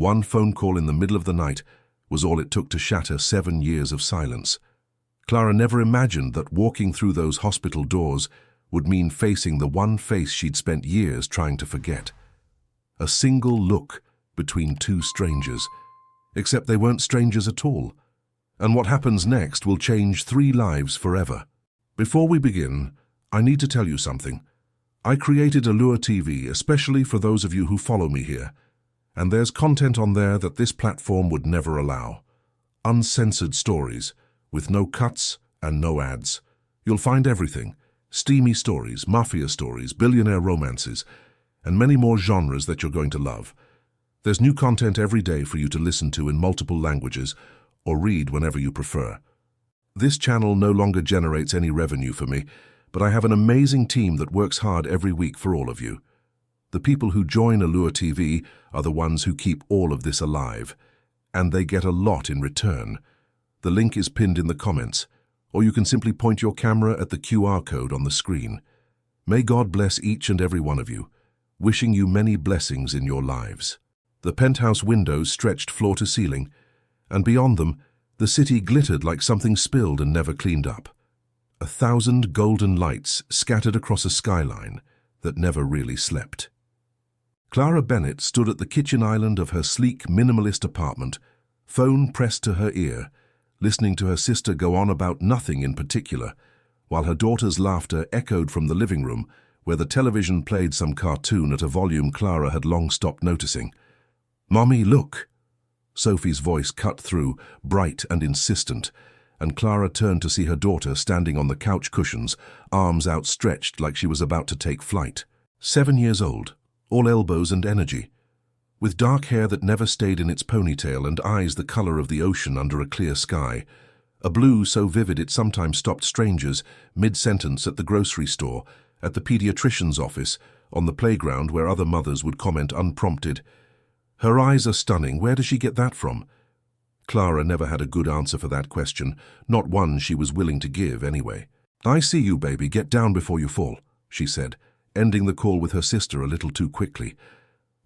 One phone call in the middle of the night was all it took to shatter 7 years of silence. Clara never imagined that walking through those hospital doors would mean facing the one face she'd spent years trying to forget. A single look between two strangers, except they weren't strangers at all. And what happens next will change 3 lives forever. Before we begin, I need to tell you something. I created Allure TV especially for those of you who follow me here, and there's content on there that this platform would never allow. Uncensored stories, with no cuts and no ads. You'll find everything: steamy stories, mafia stories, billionaire romances, and many more genres that you're going to love. There's new content every day for you to listen to in multiple languages, or read whenever you prefer. This channel no longer generates any revenue for me, but I have an amazing team that works hard every week for all of you. The people who join Allure TV are the ones who keep all of this alive, and they get a lot in return. The link is pinned in the comments, or you can simply point your camera at the QR code on the screen. May God bless each and every one of you, wishing you many blessings in your lives. The penthouse windows stretched floor to ceiling, and beyond them, the city glittered like something spilled and never cleaned up. 1,000 golden lights scattered across a skyline that never really slept. Clara Bennett stood at the kitchen island of her sleek, minimalist apartment, phone pressed to her ear, listening to her sister go on about nothing in particular, while her daughter's laughter echoed from the living room, where the television played some cartoon at a volume Clara had long stopped noticing. "Mommy, look!" Sophie's voice cut through, bright and insistent, and Clara turned to see her daughter standing on the couch cushions, arms outstretched like she was about to take flight. 7 years old, all elbows and energy, with dark hair that never stayed in its ponytail and eyes the color of the ocean under a clear sky, a blue so vivid it sometimes stopped strangers mid-sentence at the grocery store, at the pediatrician's office, on the playground where other mothers would comment unprompted, "Her eyes are stunning, where does she get that from?" Clara never had a good answer for that question, not one she was willing to give anyway. "I see you, baby, get down before you fall," she said, ending the call with her sister a little too quickly,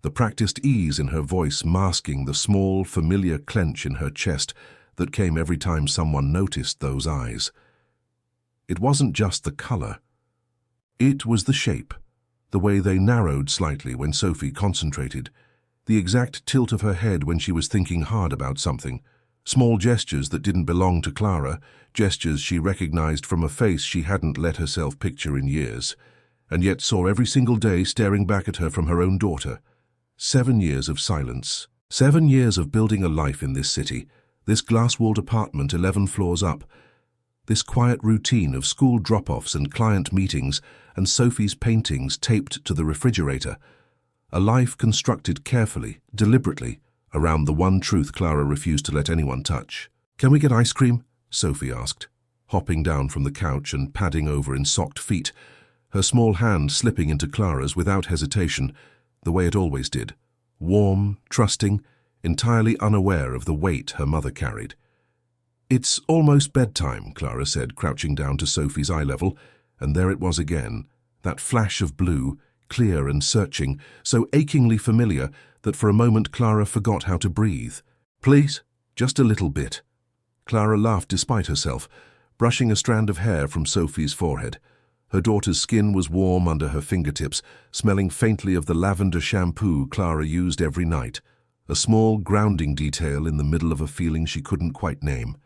the practiced ease in her voice masking the small, familiar clench in her chest that came every time someone noticed those eyes. It wasn't just the color. It was the shape, the way they narrowed slightly when Sophie concentrated, the exact tilt of her head when she was thinking hard about something, small gestures that didn't belong to Clara, gestures she recognized from a face she hadn't let herself picture in years, and yet saw every single day staring back at her from her own daughter. 7 years of silence. 7 years of building a life in this city, this glass-walled apartment 11 floors up, this quiet routine of school drop-offs and client meetings and Sophie's paintings taped to the refrigerator, a life constructed carefully, deliberately, around the one truth Clara refused to let anyone touch. "Can we get ice cream?" Sophie asked, hopping down from the couch and padding over in socked feet, her small hand slipping into Clara's without hesitation, the way it always did, warm, trusting, entirely unaware of the weight her mother carried. "It's almost bedtime," Clara said, crouching down to Sophie's eye level, and there it was again, that flash of blue, clear and searching, so achingly familiar that for a moment Clara forgot how to breathe. "Please, just a little bit." Clara laughed despite herself, brushing a strand of hair from Sophie's forehead. Her daughter's skin was warm under her fingertips, smelling faintly of the lavender shampoo Clara used every night, a small grounding detail in the middle of a feeling she couldn't quite name.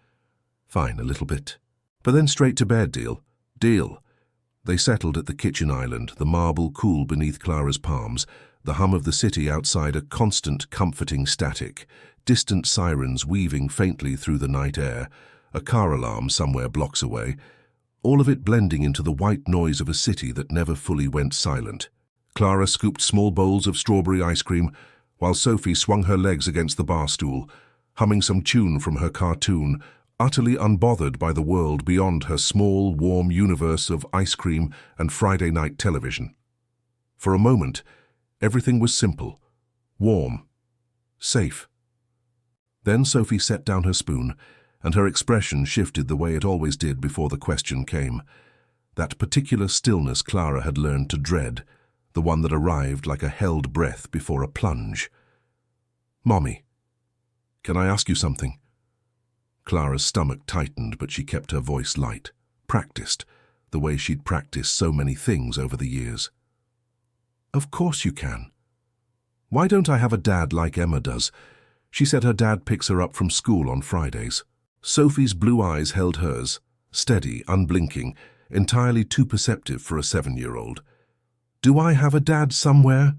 "Fine, a little bit. But then straight to bed, deal? Deal." They settled at the kitchen island, the marble cool beneath Clara's palms, the hum of the city outside a constant, comforting static, distant sirens weaving faintly through the night air, a car alarm somewhere blocks away, all of it blending into the white noise of a city that never fully went silent. Clara scooped small bowls of strawberry ice cream, while Sophie swung her legs against the bar stool, humming some tune from her cartoon, utterly unbothered by the world beyond her small, warm universe of ice cream and Friday night television. For a moment, everything was simple, warm, safe. Then Sophie set down her spoon, and her expression shifted the way it always did before the question came. That particular stillness Clara had learned to dread, the one that arrived like a held breath before a plunge. "Mommy, can I ask you something?" Clara's stomach tightened, but she kept her voice light, practiced, the way she'd practiced so many things over the years. "Of course you can. Why don't I have a dad like Emma does? She said her dad picks her up from school on Fridays." Sophie's blue eyes held hers, steady, unblinking, entirely too perceptive for a 7-year-old. "Do I have a dad somewhere?"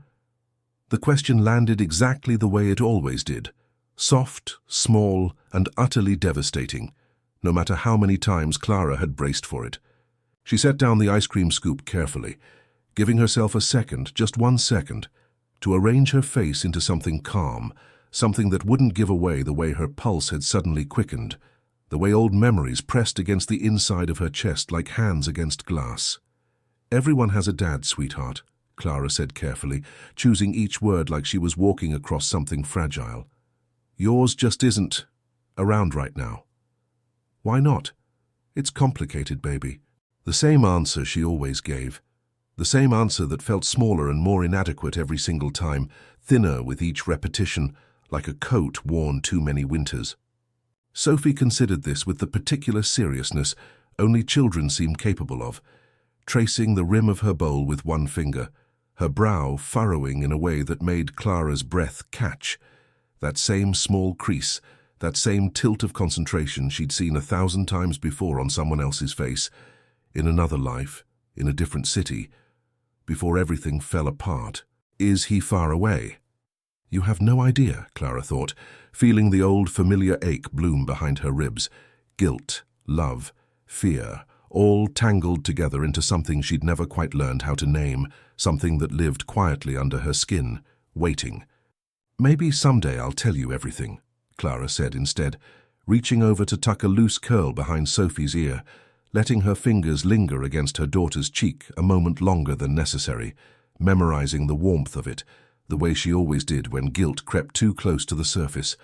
The question landed exactly the way it always did, soft, small, and utterly devastating, no matter how many times Clara had braced for it. She set down the ice cream scoop carefully, giving herself a second, just 1 second, to arrange her face into something calm, something that wouldn't give away the way her pulse had suddenly quickened, the way old memories pressed against the inside of her chest like hands against glass. "Everyone has a dad, sweetheart," Clara said carefully, choosing each word like she was walking across something fragile. "Yours just isn't around right now." "Why not?" "It's complicated, baby." The same answer she always gave. The same answer that felt smaller and more inadequate every single time, thinner with each repetition, like a coat worn too many winters. Sophie considered this with the particular seriousness only children seem capable of, tracing the rim of her bowl with one finger, her brow furrowing in a way that made Clara's breath catch. That same small crease, that same tilt of concentration she'd seen 1,000 times before on someone else's face, in another life, in a different city, before everything fell apart. Is he far away? You have no idea, Clara thought, feeling the old familiar ache bloom behind her ribs. Guilt, love, fear, all tangled together into something she'd never quite learned how to name, something that lived quietly under her skin, waiting. "Maybe someday I'll tell you everything," Clara said instead, reaching over to tuck a loose curl behind Sophie's ear, letting her fingers linger against her daughter's cheek a moment longer than necessary, memorizing the warmth of it, the way she always did when guilt crept too close to the surface.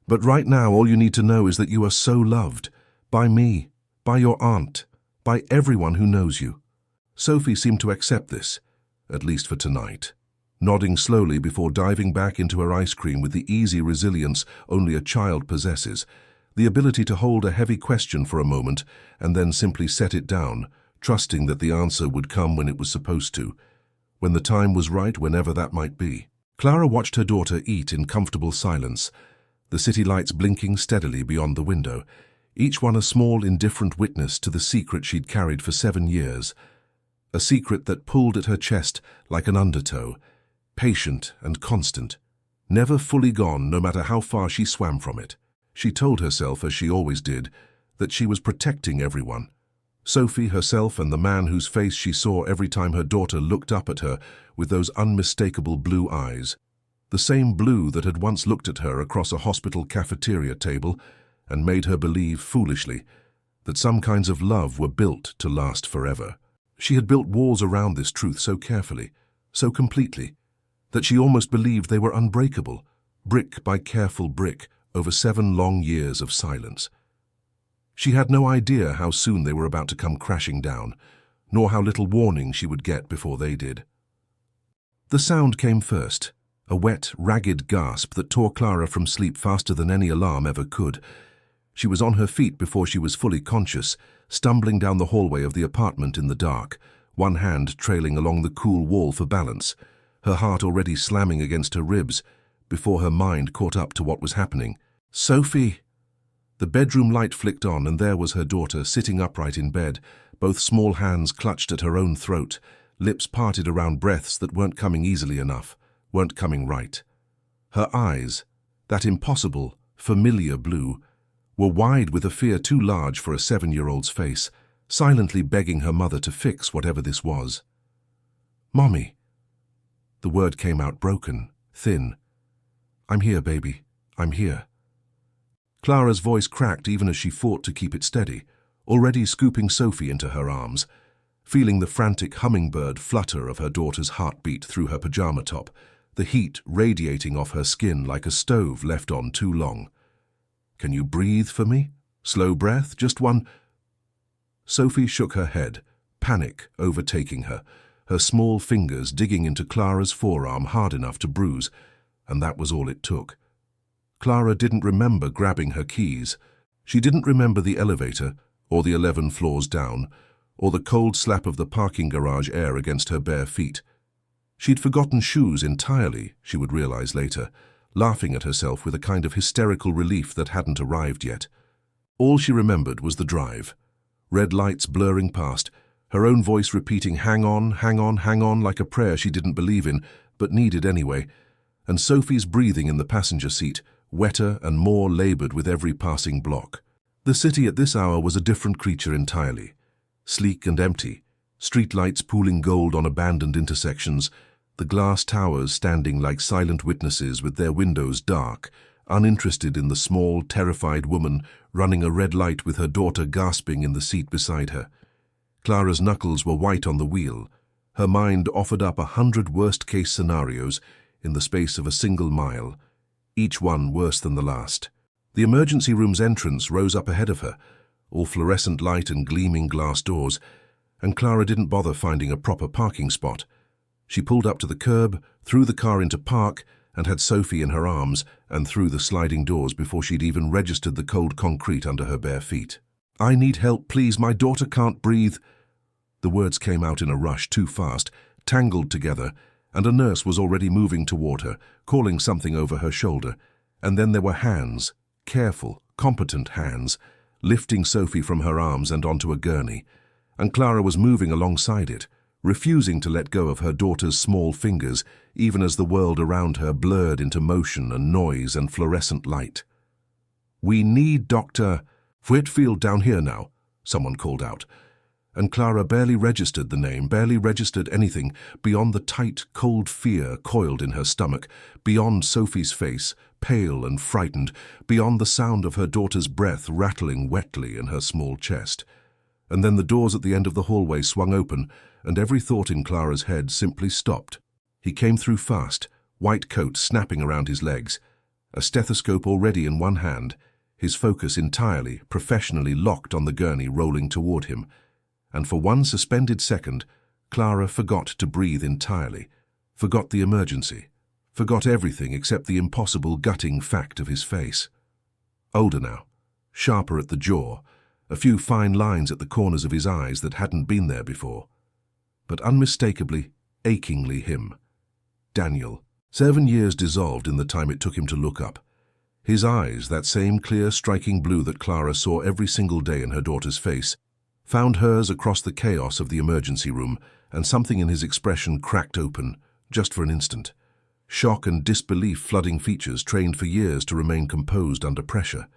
"But right now all you need to know is that you are so loved, by me, by your aunt, by everyone who knows you." Sophie seemed to accept this, at least for tonight, nodding slowly before diving back into her ice cream with the easy resilience only a child possesses, the ability to hold a heavy question for a moment and then simply set it down, trusting that the answer would come when it was supposed to, when the time was right, whenever that might be. Clara watched her daughter eat in comfortable silence, the city lights blinking steadily beyond the window, each one a small, indifferent witness to the secret she'd carried for 7 years, a secret that pulled at her chest like an undertow, patient and constant, never fully gone no matter how far she swam from it. She told herself, as she always did, that she was protecting everyone. Sophie, herself, and the man whose face she saw every time her daughter looked up at her with those unmistakable blue eyes. The same blue that had once looked at her across a hospital cafeteria table and made her believe, foolishly, that some kinds of love were built to last forever. She had built walls around this truth so carefully, so completely, that she almost believed they were unbreakable, brick by careful brick, over 7 long years of silence. She had no idea how soon they were about to come crashing down, nor how little warning she would get before they did. The sound came first, a wet, ragged gasp that tore Clara from sleep faster than any alarm ever could. She was on her feet before she was fully conscious, stumbling down the hallway of the apartment in the dark, one hand trailing along the cool wall for balance, her heart already slamming against her ribs, before her mind caught up to what was happening. "Sophie!" The bedroom light flicked on, and there was her daughter, sitting upright in bed, both small hands clutched at her own throat, lips parted around breaths that weren't coming easily enough, weren't coming right. Her eyes, that impossible, familiar blue, were wide with a fear too large for a 7-year-old's face, silently begging her mother to fix whatever this was. "Mommy." The word came out broken, thin. "I'm here, baby. I'm here." Clara's voice cracked even as she fought to keep it steady, already scooping Sophie into her arms, feeling the frantic hummingbird flutter of her daughter's heartbeat through her pajama top, the heat radiating off her skin like a stove left on too long. "Can you breathe for me? Slow breath, just one—" Sophie shook her head, panic overtaking her, her small fingers digging into Clara's forearm hard enough to bruise, and that was all it took. Clara didn't remember grabbing her keys. She didn't remember the elevator, or the 11 floors down, or the cold slap of the parking garage air against her bare feet. She'd forgotten shoes entirely, she would realize later, laughing at herself with a kind of hysterical relief that hadn't arrived yet. All she remembered was the drive. Red lights blurring past, her own voice repeating hang on, hang on, hang on like a prayer she didn't believe in, but needed anyway, and Sophie's breathing in the passenger seat, wetter and more labored with every passing block. The city at this hour was a different creature entirely. Sleek and empty, streetlights pooling gold on abandoned intersections, the glass towers standing like silent witnesses with their windows dark, uninterested in the small, terrified woman running a red light with her daughter gasping in the seat beside her. Clara's knuckles were white on the wheel. Her mind offered up 100 worst-case scenarios in the space of a single mile, each one worse than the last. The emergency room's entrance rose up ahead of her, all fluorescent light and gleaming glass doors, and Clara didn't bother finding a proper parking spot. She pulled up to the curb, threw the car into park, and had Sophie in her arms and through the sliding doors before she'd even registered the cold concrete under her bare feet. "I need help, please. My daughter can't breathe." The words came out in a rush, too fast, tangled together, and a nurse was already moving toward her, calling something over her shoulder. And then there were hands, careful, competent hands, lifting Sophie from her arms and onto a gurney, and Clara was moving alongside it, refusing to let go of her daughter's small fingers, even as the world around her blurred into motion and noise and fluorescent light. "We need Dr. Whitfield down here now," someone called out, and Clara barely registered the name, barely registered anything beyond the tight, cold fear coiled in her stomach, beyond Sophie's face, pale and frightened, beyond the sound of her daughter's breath rattling wetly in her small chest. And then the doors at the end of the hallway swung open, and every thought in Clara's head simply stopped. He came through fast, white coat snapping around his legs, a stethoscope already in one hand, his focus entirely, professionally locked on the gurney rolling toward him. And for one suspended second, Clara forgot to breathe entirely, forgot the emergency, forgot everything except the impossible gutting fact of his face. Older now, sharper at the jaw, a few fine lines at the corners of his eyes that hadn't been there before. But unmistakably, achingly him. Daniel. 7 years dissolved in the time it took him to look up. His eyes, that same clear, striking blue that Clara saw every single day in her daughter's face, found hers across the chaos of the emergency room, and something in his expression cracked open, just for an instant. Shock and disbelief flooding features trained for years to remain composed under pressure.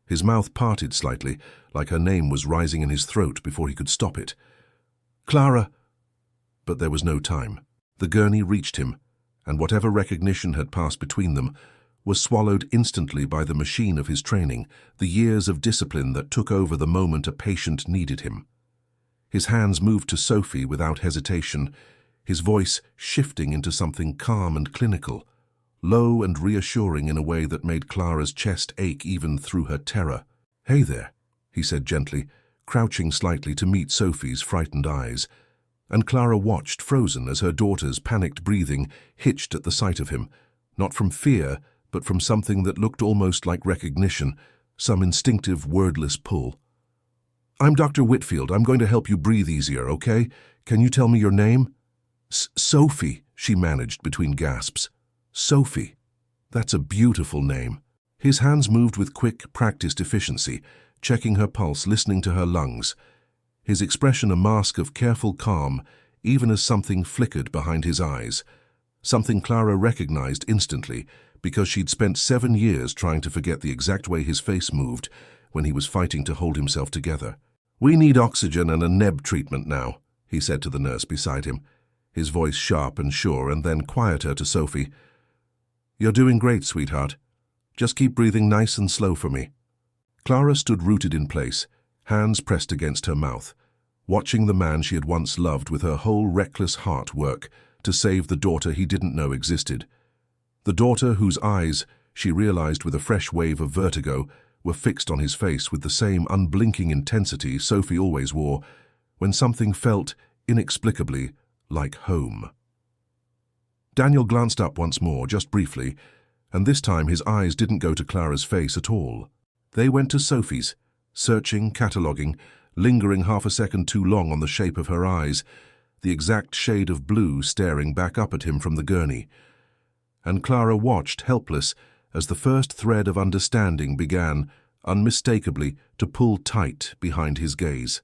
His mouth parted slightly, like her name was rising in his throat before he could stop it. "Clara!" But there was no time. The gurney reached him, and whatever recognition had passed between them was swallowed instantly by the machine of his training, the years of discipline that took over the moment a patient needed him. His hands moved to Sophie without hesitation, his voice shifting into something calm and clinical, low and reassuring in a way that made Clara's chest ache even through her terror. "Hey there," he said gently, crouching slightly to meet Sophie's frightened eyes, and Clara watched frozen as her daughter's panicked breathing hitched at the sight of him, not from fear, but from something that looked almost like recognition, some instinctive, wordless pull. "I'm Dr. Whitfield. I'm going to help you breathe easier, okay? Can you tell me your name?" "Sophie," she managed between gasps. "Sophie. That's a beautiful name." His hands moved with quick, practiced efficiency, checking her pulse, listening to her lungs. His expression a mask of careful calm, even as something flickered behind his eyes. Something Clara recognized instantly, because she'd spent 7 years trying to forget the exact way his face moved when he was fighting to hold himself together. "We need oxygen and a neb treatment now," he said to the nurse beside him, his voice sharp and sure, and then quieter to Sophie. "You're doing great, sweetheart. Just keep breathing nice and slow for me." Clara stood rooted in place, hands pressed against her mouth, watching the man she had once loved with her whole reckless heart work to save the daughter he didn't know existed. The daughter whose eyes, she realized with a fresh wave of vertigo, were fixed on his face with the same unblinking intensity Sophie always wore when something felt, inexplicably, like home. Daniel glanced up once more, just briefly, And this time his eyes didn't go to Clara's face at all. They went to Sophie's, searching, cataloguing, lingering half a second too long on the shape of her eyes, the exact shade of blue staring back up at him from the gurney. And Clara watched, helpless, as the first thread of understanding began, unmistakably, to pull tight behind his gaze.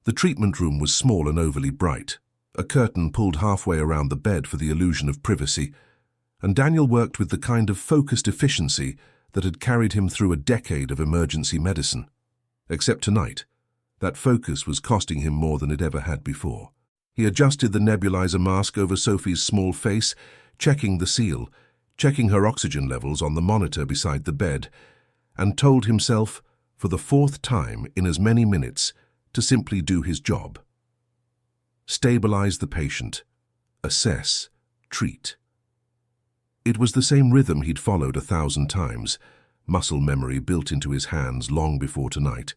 The treatment room was small and overly bright. A curtain pulled halfway around the bed for the illusion of privacy, and Daniel worked with the kind of focused efficiency that had carried him through a decade of emergency medicine. Except tonight, that focus was costing him more than it ever had before. He adjusted the nebulizer mask over Sophie's small face, checking the seal, checking her oxygen levels on the monitor beside the bed, and told himself, for the fourth time in as many minutes, to simply do his job. Stabilize the patient. Assess. Treat. It was the same rhythm he'd followed 1,000 times, muscle memory built into his hands long before tonight.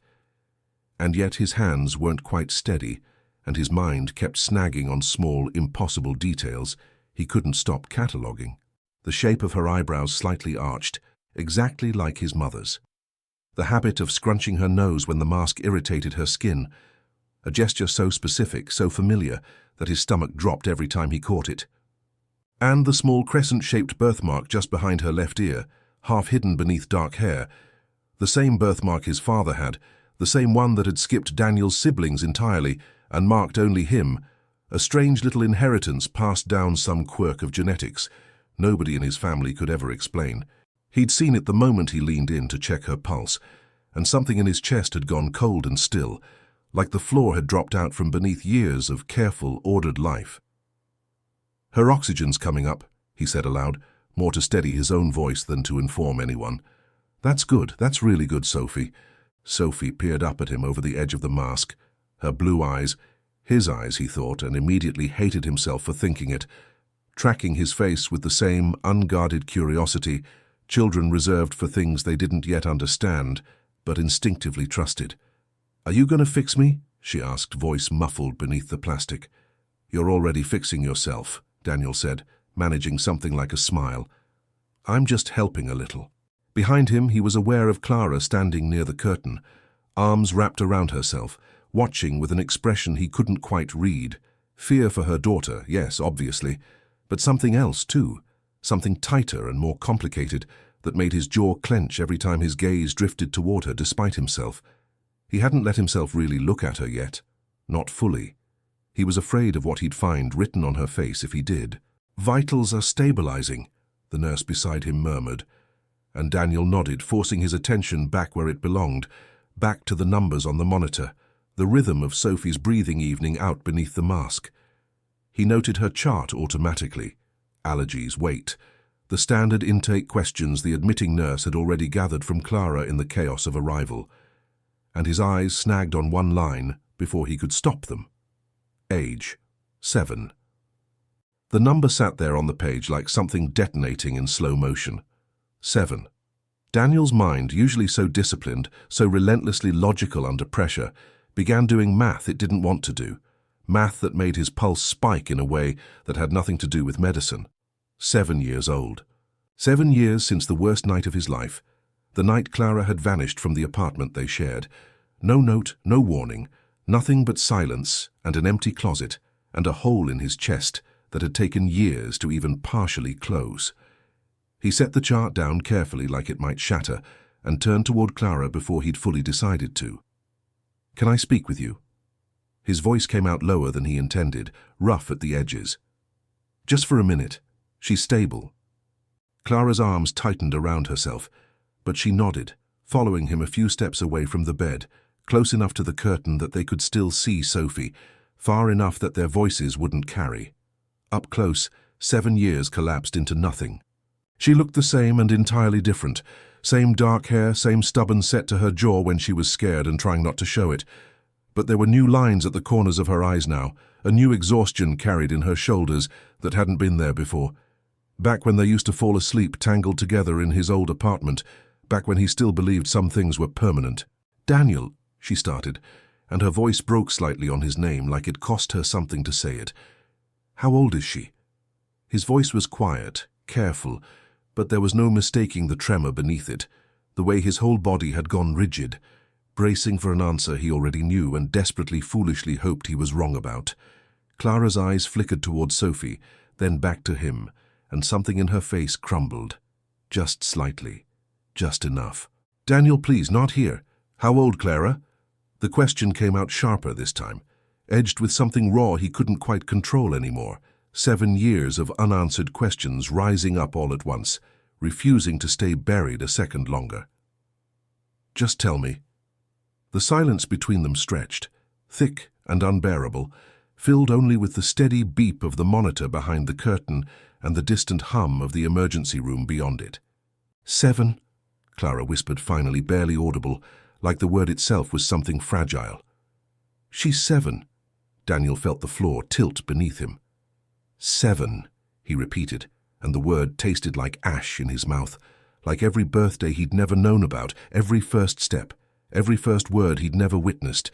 And yet his hands weren't quite steady, and his mind kept snagging on small, impossible details he couldn't stop cataloguing. The shape of her eyebrows slightly arched, exactly like his mother's. The habit of scrunching her nose when the mask irritated her skin, a gesture so specific, so familiar, that his stomach dropped every time he caught it. And the small crescent-shaped birthmark just behind her left ear, half hidden beneath dark hair, the same birthmark his father had, the same one that had skipped Daniel's siblings entirely and marked only him, a strange little inheritance passed down some quirk of genetics nobody in his family could ever explain. He'd seen it the moment he leaned in to check her pulse, and something in his chest had gone cold and still, like the floor had dropped out from beneath years of careful, ordered life. "Her oxygen's coming up," he said aloud, more to steady his own voice than to inform anyone. "That's good, that's really good, Sophie." Sophie peered up at him over the edge of the mask, her blue eyes, his eyes, he thought, and immediately hated himself for thinking it, tracking his face with the same unguarded curiosity children reserved for things they didn't yet understand, but instinctively trusted. "Are you going to fix me?" she asked, voice muffled beneath the plastic. "You're already fixing yourself," Daniel said, managing something like a smile. "I'm just helping a little." Behind him, he was aware of Clara standing near the curtain, arms wrapped around herself, watching with an expression he couldn't quite read. Fear for her daughter, yes, obviously, but something else too, something tighter and more complicated that made his jaw clench every time his gaze drifted toward her despite himself. He hadn't let himself really look at her yet, not fully. He was afraid of what he'd find written on her face if he did. "Vitals are stabilizing," the nurse beside him murmured, and Daniel nodded, forcing his attention back where it belonged, back to the numbers on the monitor, the rhythm of Sophie's breathing evening out beneath the mask. He noted her chart automatically. Allergies, weight, the standard intake questions the admitting nurse had already gathered from Clara in the chaos of arrival. And his eyes snagged on one line before he could stop them. Age, 7. The number sat there on the page like something detonating in slow motion. 7. Daniel's mind, usually so disciplined, so relentlessly logical under pressure, began doing math it didn't want to do. Math that made his pulse spike in a way that had nothing to do with medicine. 7 years old. 7 years since the worst night of his life. The night Clara had vanished from the apartment they shared. No note, no warning, nothing but silence and an empty closet and a hole in his chest that had taken years to even partially close. He set the chart down carefully like it might shatter and turned toward Clara before he'd fully decided to. "Can I speak with you?" His voice came out lower than he intended, rough at the edges. "Just for a minute. She's stable." Clara's arms tightened around herself, but she nodded, following him a few steps away from the bed, close enough to the curtain that they could still see Sophie, far enough that their voices wouldn't carry. Up close, 7 years collapsed into nothing. She looked the same and entirely different. Same dark hair, same stubborn set to her jaw when she was scared and trying not to show it. But there were new lines at the corners of her eyes now, a new exhaustion carried in her shoulders that hadn't been there before. Back when they used to fall asleep tangled together in his old apartment, back when he still believed some things were permanent. "Daniel," she started, and her voice broke slightly on his name like it cost her something to say it. "How old is she?" His voice was quiet, careful, But there was no mistaking the tremor beneath it, the way his whole body had gone rigid, bracing for an answer he already knew and desperately foolishly hoped he was wrong about. Clara's eyes flickered towards Sophie, then back to him, and something in her face crumbled. Just slightly. Just enough. "Daniel, please, not here. How old, Clara?" The question came out sharper this time, edged with something raw he couldn't quite control anymore. 7 years of unanswered questions rising up all at once, refusing to stay buried a second longer. "Just tell me." The silence between them stretched, thick and unbearable, filled only with the steady beep of the monitor behind the curtain and the distant hum of the emergency room beyond it. 7, Clara whispered finally, barely audible, like the word itself was something fragile. "She's 7. Daniel felt the floor tilt beneath him. 7, he repeated, and the word tasted like ash in his mouth, like every birthday he'd never known about, every first step, every first word he'd never witnessed,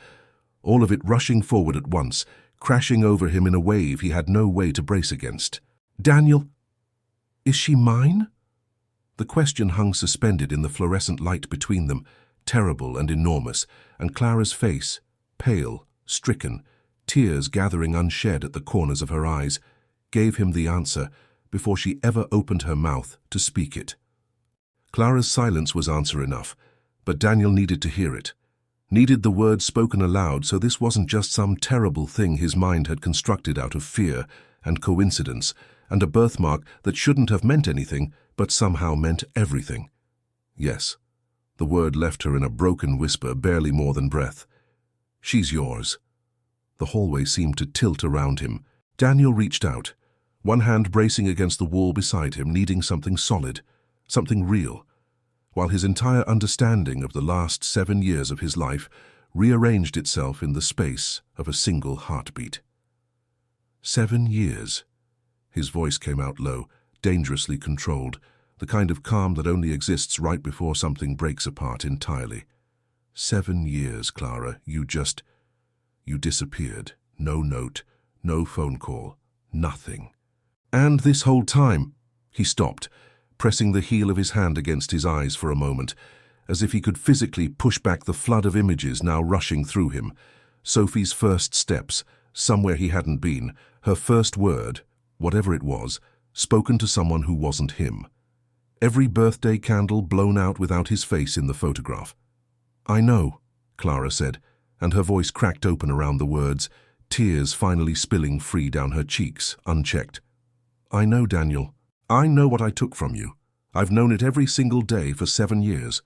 all of it rushing forward at once, crashing over him in a wave he had no way to brace against. "Daniel, is she mine?" The question hung suspended in the fluorescent light between them, terrible and enormous, and Clara's face, pale, stricken, tears gathering unshed at the corners of her eyes, gave him the answer before she ever opened her mouth to speak it. Clara's silence was answer enough, but Daniel needed to hear it. Needed the words spoken aloud, so this wasn't just some terrible thing his mind had constructed out of fear and coincidence and a birthmark that shouldn't have meant anything but somehow meant everything. Yes, the word left her in a broken whisper, barely more than breath. "She's yours." The hallway seemed to tilt around him. Daniel reached out, one hand bracing against the wall beside him, needing something solid, something real, while his entire understanding of the last 7 years of his life rearranged itself in the space of a single heartbeat. 7 years. His voice came out low, dangerously controlled, the kind of calm that only exists right before something breaks apart entirely. 7 years, Clara, you disappeared. No note, no phone call, nothing. And this whole time, he stopped, pressing the heel of his hand against his eyes for a moment, as if he could physically push back the flood of images now rushing through him. Sophie's first steps, somewhere he hadn't been, her first word, whatever it was, spoken to someone who wasn't him. Every birthday candle blown out without his face in the photograph. "I know," Clara said, and her voice cracked open around the words, tears finally spilling free down her cheeks, unchecked. "I know, Daniel. I know what I took from you. I've known it every single day for 7 years.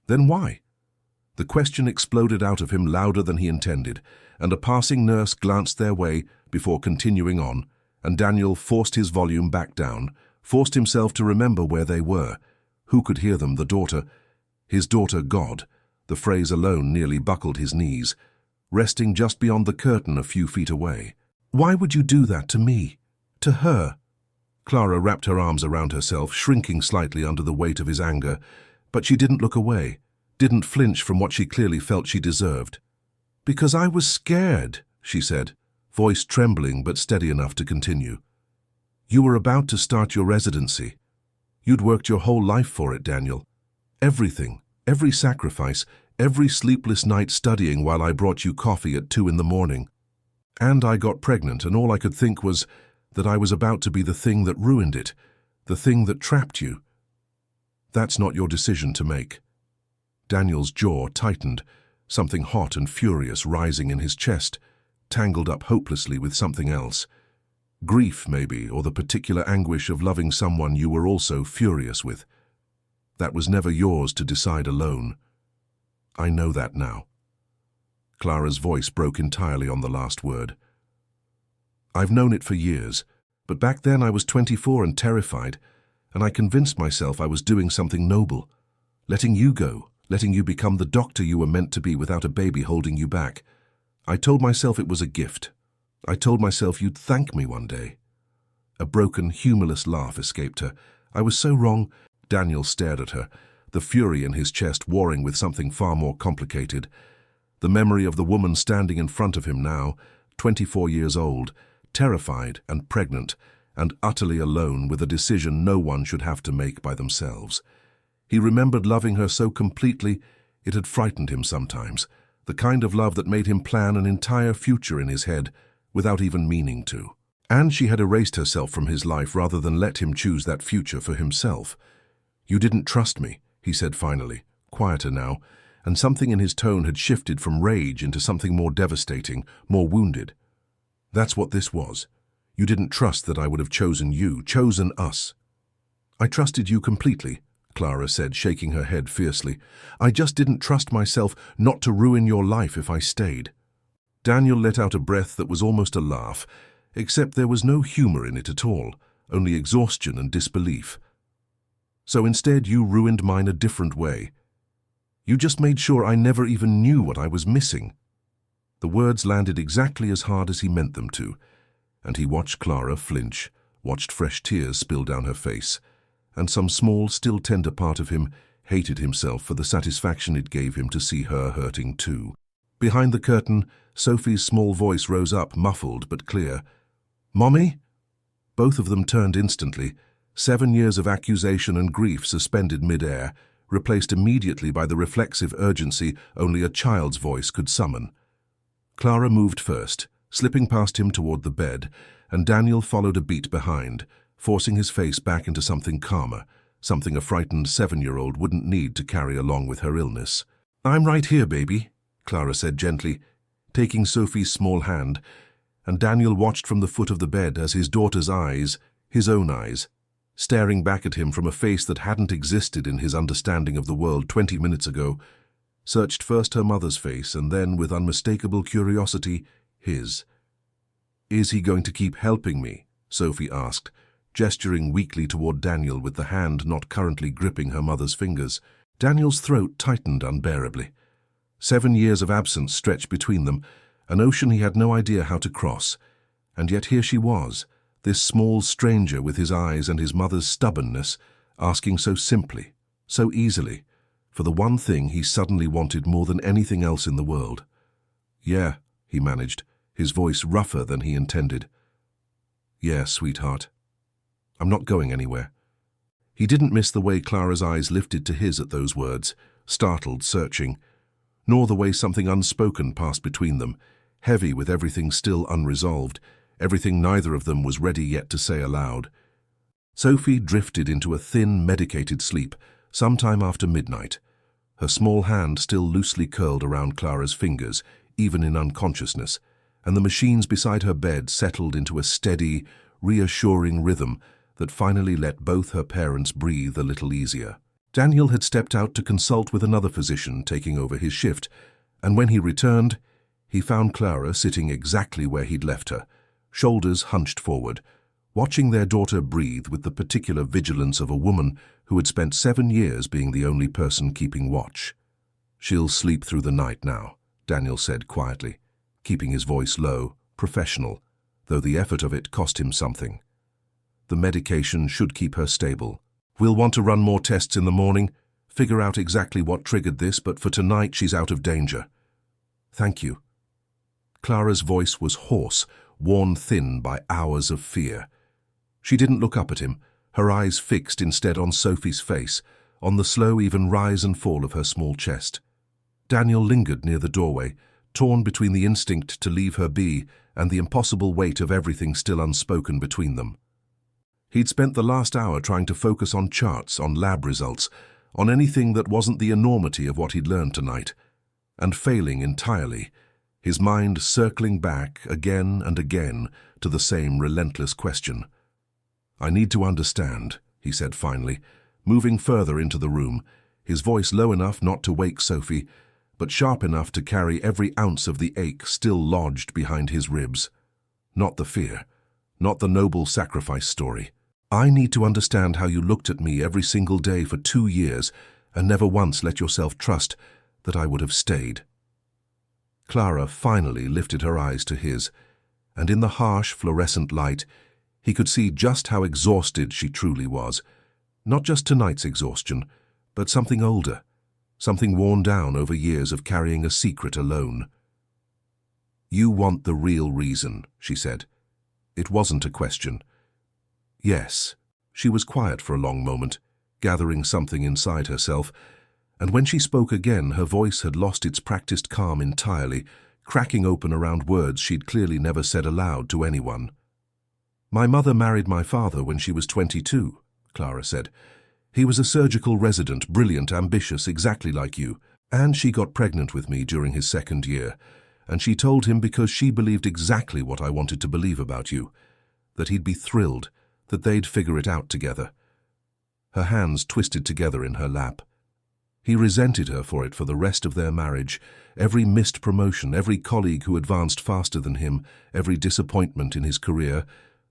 Then why?" The question exploded out of him louder than he intended, and a passing nurse glanced their way before continuing on, and Daniel forced his volume back down, forced himself to remember where they were. Who could hear them? The daughter. His daughter, God. The phrase alone nearly buckled his knees, resting just beyond the curtain a few feet away. "Why would you do that to me? To her?" Clara wrapped her arms around herself, shrinking slightly under the weight of his anger, but she didn't look away, didn't flinch from what she clearly felt she deserved. "Because I was scared," she said, voice trembling but steady enough to continue. "You were about to start your residency. You'd worked your whole life for it, Daniel. Everything, every sacrifice, every sleepless night studying while I brought you coffee at 2 in the morning. And I got pregnant, and all I could think was that I was about to be the thing that ruined it, the thing that trapped you. That's not your decision to make." Daniel's jaw tightened, something hot and furious rising in his chest, tangled up hopelessly with something else. Grief, maybe, or the particular anguish of loving someone you were also furious with. That was never yours to decide alone. I know that now. Clara's voice broke entirely on the last word. "I've known it for years, but back then I was 24 and terrified, and I convinced myself I was doing something noble, letting you go, letting you become the doctor you were meant to be without a baby holding you back. I told myself it was a gift. I told myself you'd thank me one day." A broken, humorless laugh escaped her. "I was so wrong." Daniel stared at her, the fury in his chest warring with something far more complicated. The memory of the woman standing in front of him now, 24 years old, terrified and pregnant, and utterly alone with a decision no one should have to make by themselves. He remembered loving her so completely it had frightened him sometimes, the kind of love that made him plan an entire future in his head without even meaning to. And she had erased herself from his life rather than let him choose that future for himself. "You didn't trust me," he said finally, quieter now, and something in his tone had shifted from rage into something more devastating, more wounded. "That's what this was. You didn't trust that I would have chosen you, chosen us." "I trusted you completely," Clara said, shaking her head fiercely. "I just didn't trust myself not to ruin your life if I stayed." Daniel let out a breath that was almost a laugh, except there was no humor in it at all, only exhaustion and disbelief. "So instead you ruined mine a different way. You just made sure I never even knew what I was missing." The words landed exactly as hard as he meant them to, and he watched Clara flinch, watched fresh tears spill down her face, and some small, still tender part of him hated himself for the satisfaction it gave him to see her hurting too. Behind the curtain, Sophie's small voice rose up, muffled but clear. "Mommy?" Both of them turned instantly, 7 years of accusation and grief suspended mid-air, replaced immediately by the reflexive urgency only a child's voice could summon. Clara moved first, slipping past him toward the bed, and Daniel followed a beat behind, forcing his face back into something calmer, something a frightened 7-year-old wouldn't need to carry along with her illness. "I'm right here, baby," Clara said gently, taking Sophie's small hand, and Daniel watched from the foot of the bed as his daughter's eyes, his own eyes, staring back at him from a face that hadn't existed in his understanding of the world 20 minutes ago, searched first her mother's face and then, with unmistakable curiosity, his. "Is he going to keep helping me?" Sophie asked, gesturing weakly toward Daniel with the hand not currently gripping her mother's fingers. Daniel's throat tightened unbearably. 7 years of absence stretched between them, an ocean he had no idea how to cross, and yet here she was, this small stranger with his eyes and his mother's stubbornness, asking so simply, so easily, for the one thing he suddenly wanted more than anything else in the world. "Yeah," he managed, his voice rougher than he intended. "Yeah, sweetheart. I'm not going anywhere." He didn't miss the way Clara's eyes lifted to his at those words, startled, searching, nor the way something unspoken passed between them, heavy with everything still unresolved, everything neither of them was ready yet to say aloud. Sophie drifted into a thin, medicated sleep sometime after midnight, her small hand still loosely curled around Clara's fingers, even in unconsciousness, and the machines beside her bed settled into a steady, reassuring rhythm that finally let both her parents breathe a little easier. Daniel had stepped out to consult with another physician taking over his shift, and when he returned, he found Clara sitting exactly where he'd left her, shoulders hunched forward, watching their daughter breathe with the particular vigilance of a woman who had spent 7 years being the only person keeping watch. "She'll sleep through the night now," Daniel said quietly, keeping his voice low, professional, though the effort of it cost him something. "The medication should keep her stable. We'll want to run more tests in the morning, figure out exactly what triggered this, but for tonight she's out of danger." "Thank you." Clara's voice was hoarse, worn thin by hours of fear. She didn't look up at him, her eyes fixed instead on Sophie's face, on the slow, even rise and fall of her small chest. Daniel lingered near the doorway, torn between the instinct to leave her be and the impossible weight of everything still unspoken between them. He'd spent the last hour trying to focus on charts, on lab results, on anything that wasn't the enormity of what he'd learned tonight, and failing entirely, his mind circling back again and again to the same relentless question. "I need to understand," he said finally, moving further into the room, his voice low enough not to wake Sophie, but sharp enough to carry every ounce of the ache still lodged behind his ribs. Not the fear, not the noble sacrifice story. "I need to understand how you looked at me every single day for 2 years and never once let yourself trust that I would have stayed." Clara finally lifted her eyes to his, and in the harsh fluorescent light, he could see just how exhausted she truly was. Not just tonight's exhaustion, but something older, something worn down over years of carrying a secret alone. "You want the real reason," she said. It wasn't a question. Yes. She was quiet for a long moment, gathering something inside herself, and when she spoke again, her voice had lost its practiced calm entirely, cracking open around words she'd clearly never said aloud to anyone. My mother married my father when she was 22, Clara said. He was a surgical resident, brilliant, ambitious, exactly like you, and she got pregnant with me during his second year, and she told him because she believed exactly what I wanted to believe about you, that he'd be thrilled, that they'd figure it out together. Her hands twisted together in her lap. He resented her for it for the rest of their marriage, every missed promotion, every colleague who advanced faster than him, every disappointment in his career.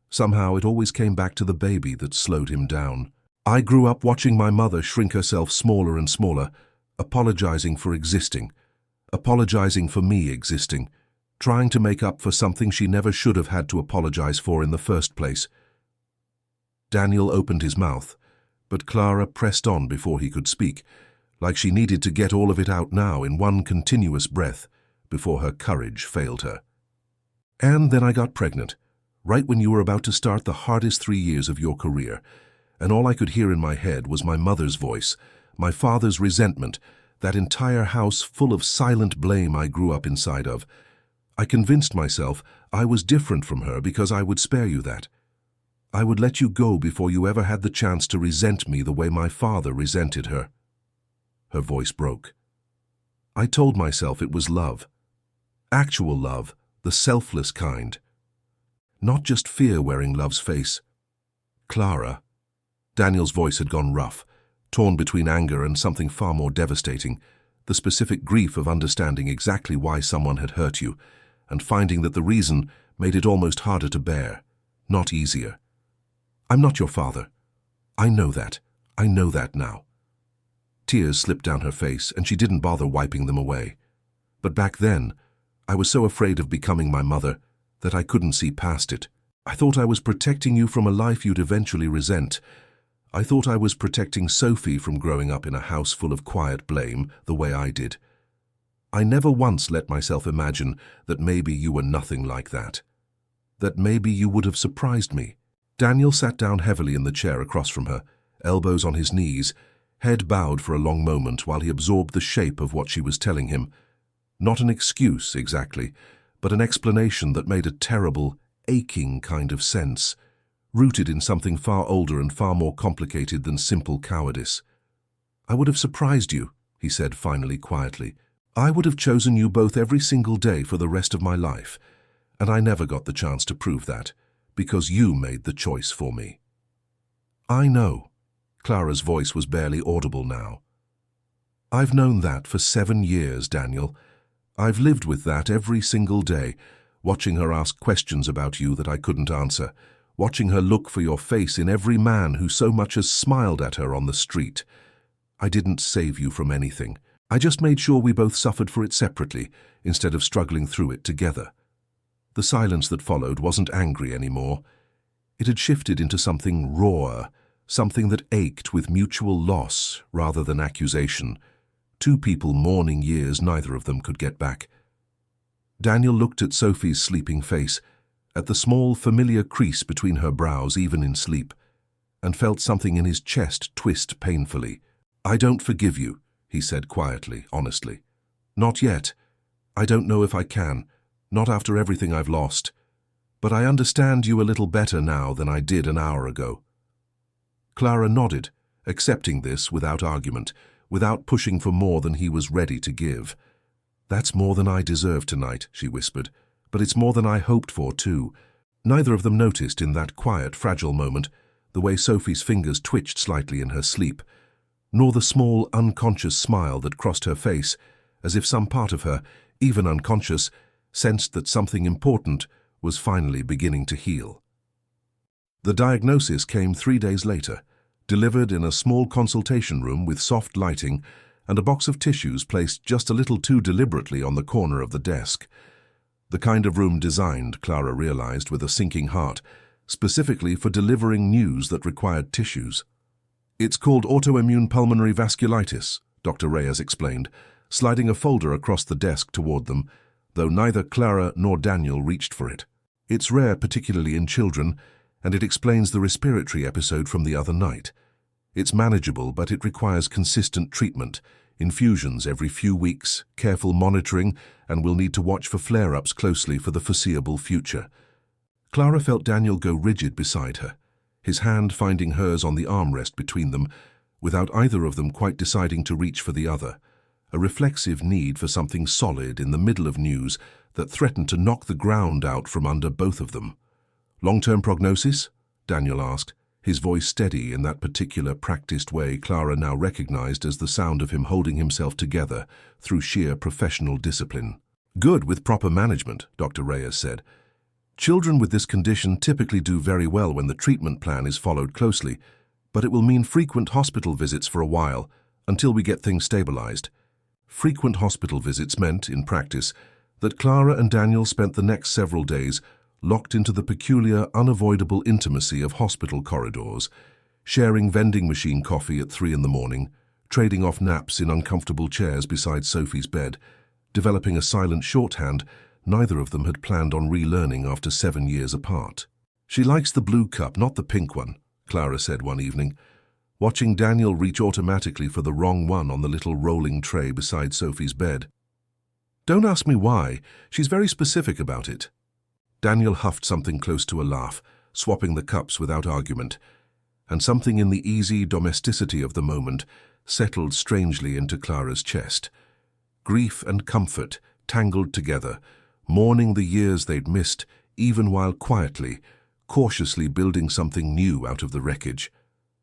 Somehow it always came back to the baby that slowed him down. I grew up watching my mother shrink herself smaller and smaller, apologizing for existing, apologizing for me existing, trying to make up for something she never should have had to apologize for in the first place. Daniel opened his mouth, but Clara pressed on before he could speak, like she needed to get all of it out now in one continuous breath before her courage failed her. And then I got pregnant, right when you were about to start the hardest 3 years of your career, and all I could hear in my head was my mother's voice, my father's resentment, that entire house full of silent blame I grew up inside of. I convinced myself I was different from her because I would spare you that. I would let you go before you ever had the chance to resent me the way my father resented her. Her voice broke. I told myself it was love. Actual love, the selfless kind. Not just fear wearing love's face. Clara. Daniel's voice had gone rough, torn between anger and something far more devastating, the specific grief of understanding exactly why someone had hurt you, and finding that the reason made it almost harder to bear, not easier. I'm not your father. I know that. I know that now. Tears slipped down her face, and she didn't bother wiping them away. But back then, I was so afraid of becoming my mother that I couldn't see past it. I thought I was protecting you from a life you'd eventually resent. I thought I was protecting Sophie from growing up in a house full of quiet blame the way I did. I never once let myself imagine that maybe you were nothing like that. That maybe you would have surprised me. Daniel sat down heavily in the chair across from her, elbows on his knees, head bowed for a long moment while he absorbed the shape of what she was telling him. Not an excuse, exactly, but an explanation that made a terrible, aching kind of sense, rooted in something far older and far more complicated than simple cowardice. I would have surprised you, he said finally quietly. I would have chosen you both every single day for the rest of my life, and I never got the chance to prove that, because you made the choice for me. I know. Clara's voice was barely audible now. I've known that for 7 years, Daniel. I've lived with that every single day, watching her ask questions about you that I couldn't answer, watching her look for your face in every man who so much as smiled at her on the street. I didn't save you from anything. I just made sure we both suffered for it separately, instead of struggling through it together. The silence that followed wasn't angry anymore. It had shifted into something rawer, something that ached with mutual loss rather than accusation. 2 people mourning years neither of them could get back. Daniel looked at Sophie's sleeping face, at the small, familiar crease between her brows even in sleep, and felt something in his chest twist painfully. I don't forgive you, he said quietly, honestly. Not yet. I don't know if I can, not after everything I've lost. But I understand you a little better now than I did an hour ago. Clara nodded, accepting this without argument, without pushing for more than he was ready to give. That's more than I deserve tonight, she whispered. But it's more than I hoped for, too. Neither of them noticed in that quiet, fragile moment the way Sophie's fingers twitched slightly in her sleep, nor the small, unconscious smile that crossed her face, as if some part of her, even unconscious, sensed that something important was finally beginning to heal. The diagnosis came 3 days later, delivered in a small consultation room with soft lighting and a box of tissues placed just a little too deliberately on the corner of the desk. The kind of room designed, Clara realized with a sinking heart, specifically for delivering news that required tissues. It's called autoimmune pulmonary vasculitis, Dr. Reyes explained, sliding a folder across the desk toward them, though neither Clara nor Daniel reached for it. It's rare, particularly in children, and it explains the respiratory episode from the other night. It's manageable, but it requires consistent treatment, infusions every few weeks, careful monitoring, and we'll need to watch for flare-ups closely for the foreseeable future. Clara felt Daniel go rigid beside her, his hand finding hers on the armrest between them, without either of them quite deciding to reach for the other, a reflexive need for something solid in the middle of news that threatened to knock the ground out from under both of them. "Long-term prognosis?" Daniel asked, his voice steady in that particular practiced way Clara now recognized as the sound of him holding himself together through sheer professional discipline. "Good with proper management," Dr. Reyes said. "Children with this condition typically do very well when the treatment plan is followed closely, but it will mean frequent hospital visits for a while, until we get things stabilized." Frequent hospital visits meant, in practice, that Clara and Daniel spent the next several days locked into the peculiar, unavoidable intimacy of hospital corridors, sharing vending machine coffee at 3 in the morning, trading off naps in uncomfortable chairs beside Sophie's bed, developing a silent shorthand neither of them had planned on relearning after 7 years apart. "She likes the blue cup, not the pink one," Clara said one evening, watching Daniel reach automatically for the wrong one on the little rolling tray beside Sophie's bed. "Don't ask me why. She's very specific about it." Daniel huffed something close to a laugh, swapping the cups without argument, and something in the easy domesticity of the moment settled strangely into Clara's chest. Grief and comfort tangled together, mourning the years they'd missed, even while quietly, cautiously building something new out of the wreckage.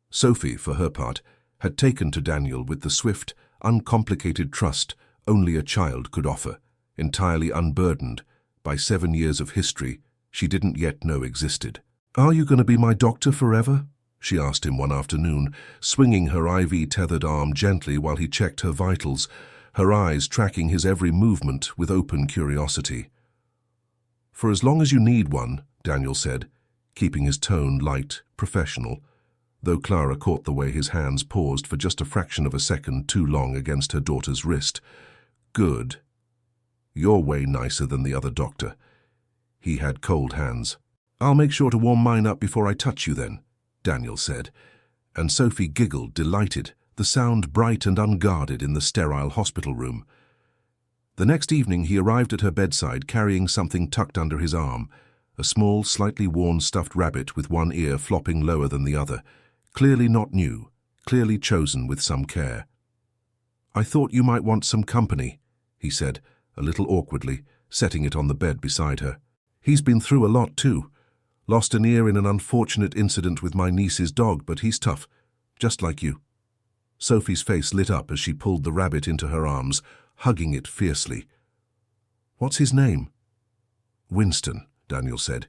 Sophie, for her part, had taken to Daniel with the swift, uncomplicated trust only a child could offer, entirely unburdened by 7 years of history she didn't yet know existed. "Are you going to be my doctor forever?" she asked him one afternoon, swinging her IV-tethered arm gently while he checked her vitals, her eyes tracking his every movement with open curiosity. "For as long as you need one," Daniel said, keeping his tone light, professional, though Clara caught the way his hands paused for just a fraction of a second too long against her daughter's wrist. "Good. You're way nicer than the other doctor." He had cold hands. "I'll make sure to warm mine up before I touch you then," Daniel said, and Sophie giggled, delighted, the sound bright and unguarded in the sterile hospital room. The next evening he arrived at her bedside carrying something tucked under his arm, a small, slightly worn stuffed rabbit with one ear flopping lower than the other, clearly not new, clearly chosen with some care. "I thought you might want some company," he said, a little awkwardly, setting it on the bed beside her. "He's been through a lot too. Lost an ear in an unfortunate incident with my niece's dog, but he's tough, just like you." Sophie's face lit up as she pulled the rabbit into her arms, hugging it fiercely. "What's his name?" "Winston," Daniel said.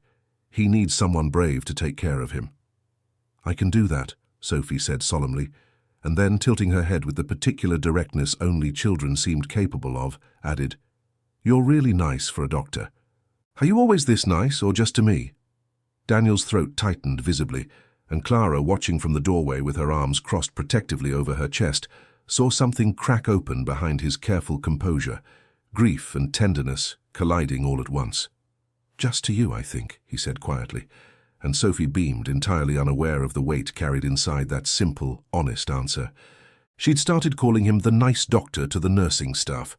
"He needs someone brave to take care of him." "I can do that," Sophie said solemnly, and then, tilting her head with the particular directness only children seemed capable of, added, "You're really nice for a doctor." "Are you always this nice, or just to me?" Daniel's throat tightened visibly, and Clara, watching from the doorway with her arms crossed protectively over her chest, saw something crack open behind his careful composure, grief and tenderness colliding all at once. "Just to you, I think," he said quietly, and Sophie beamed, entirely unaware of the weight carried inside that simple, honest answer. She'd started calling him the nice doctor to the nursing staff,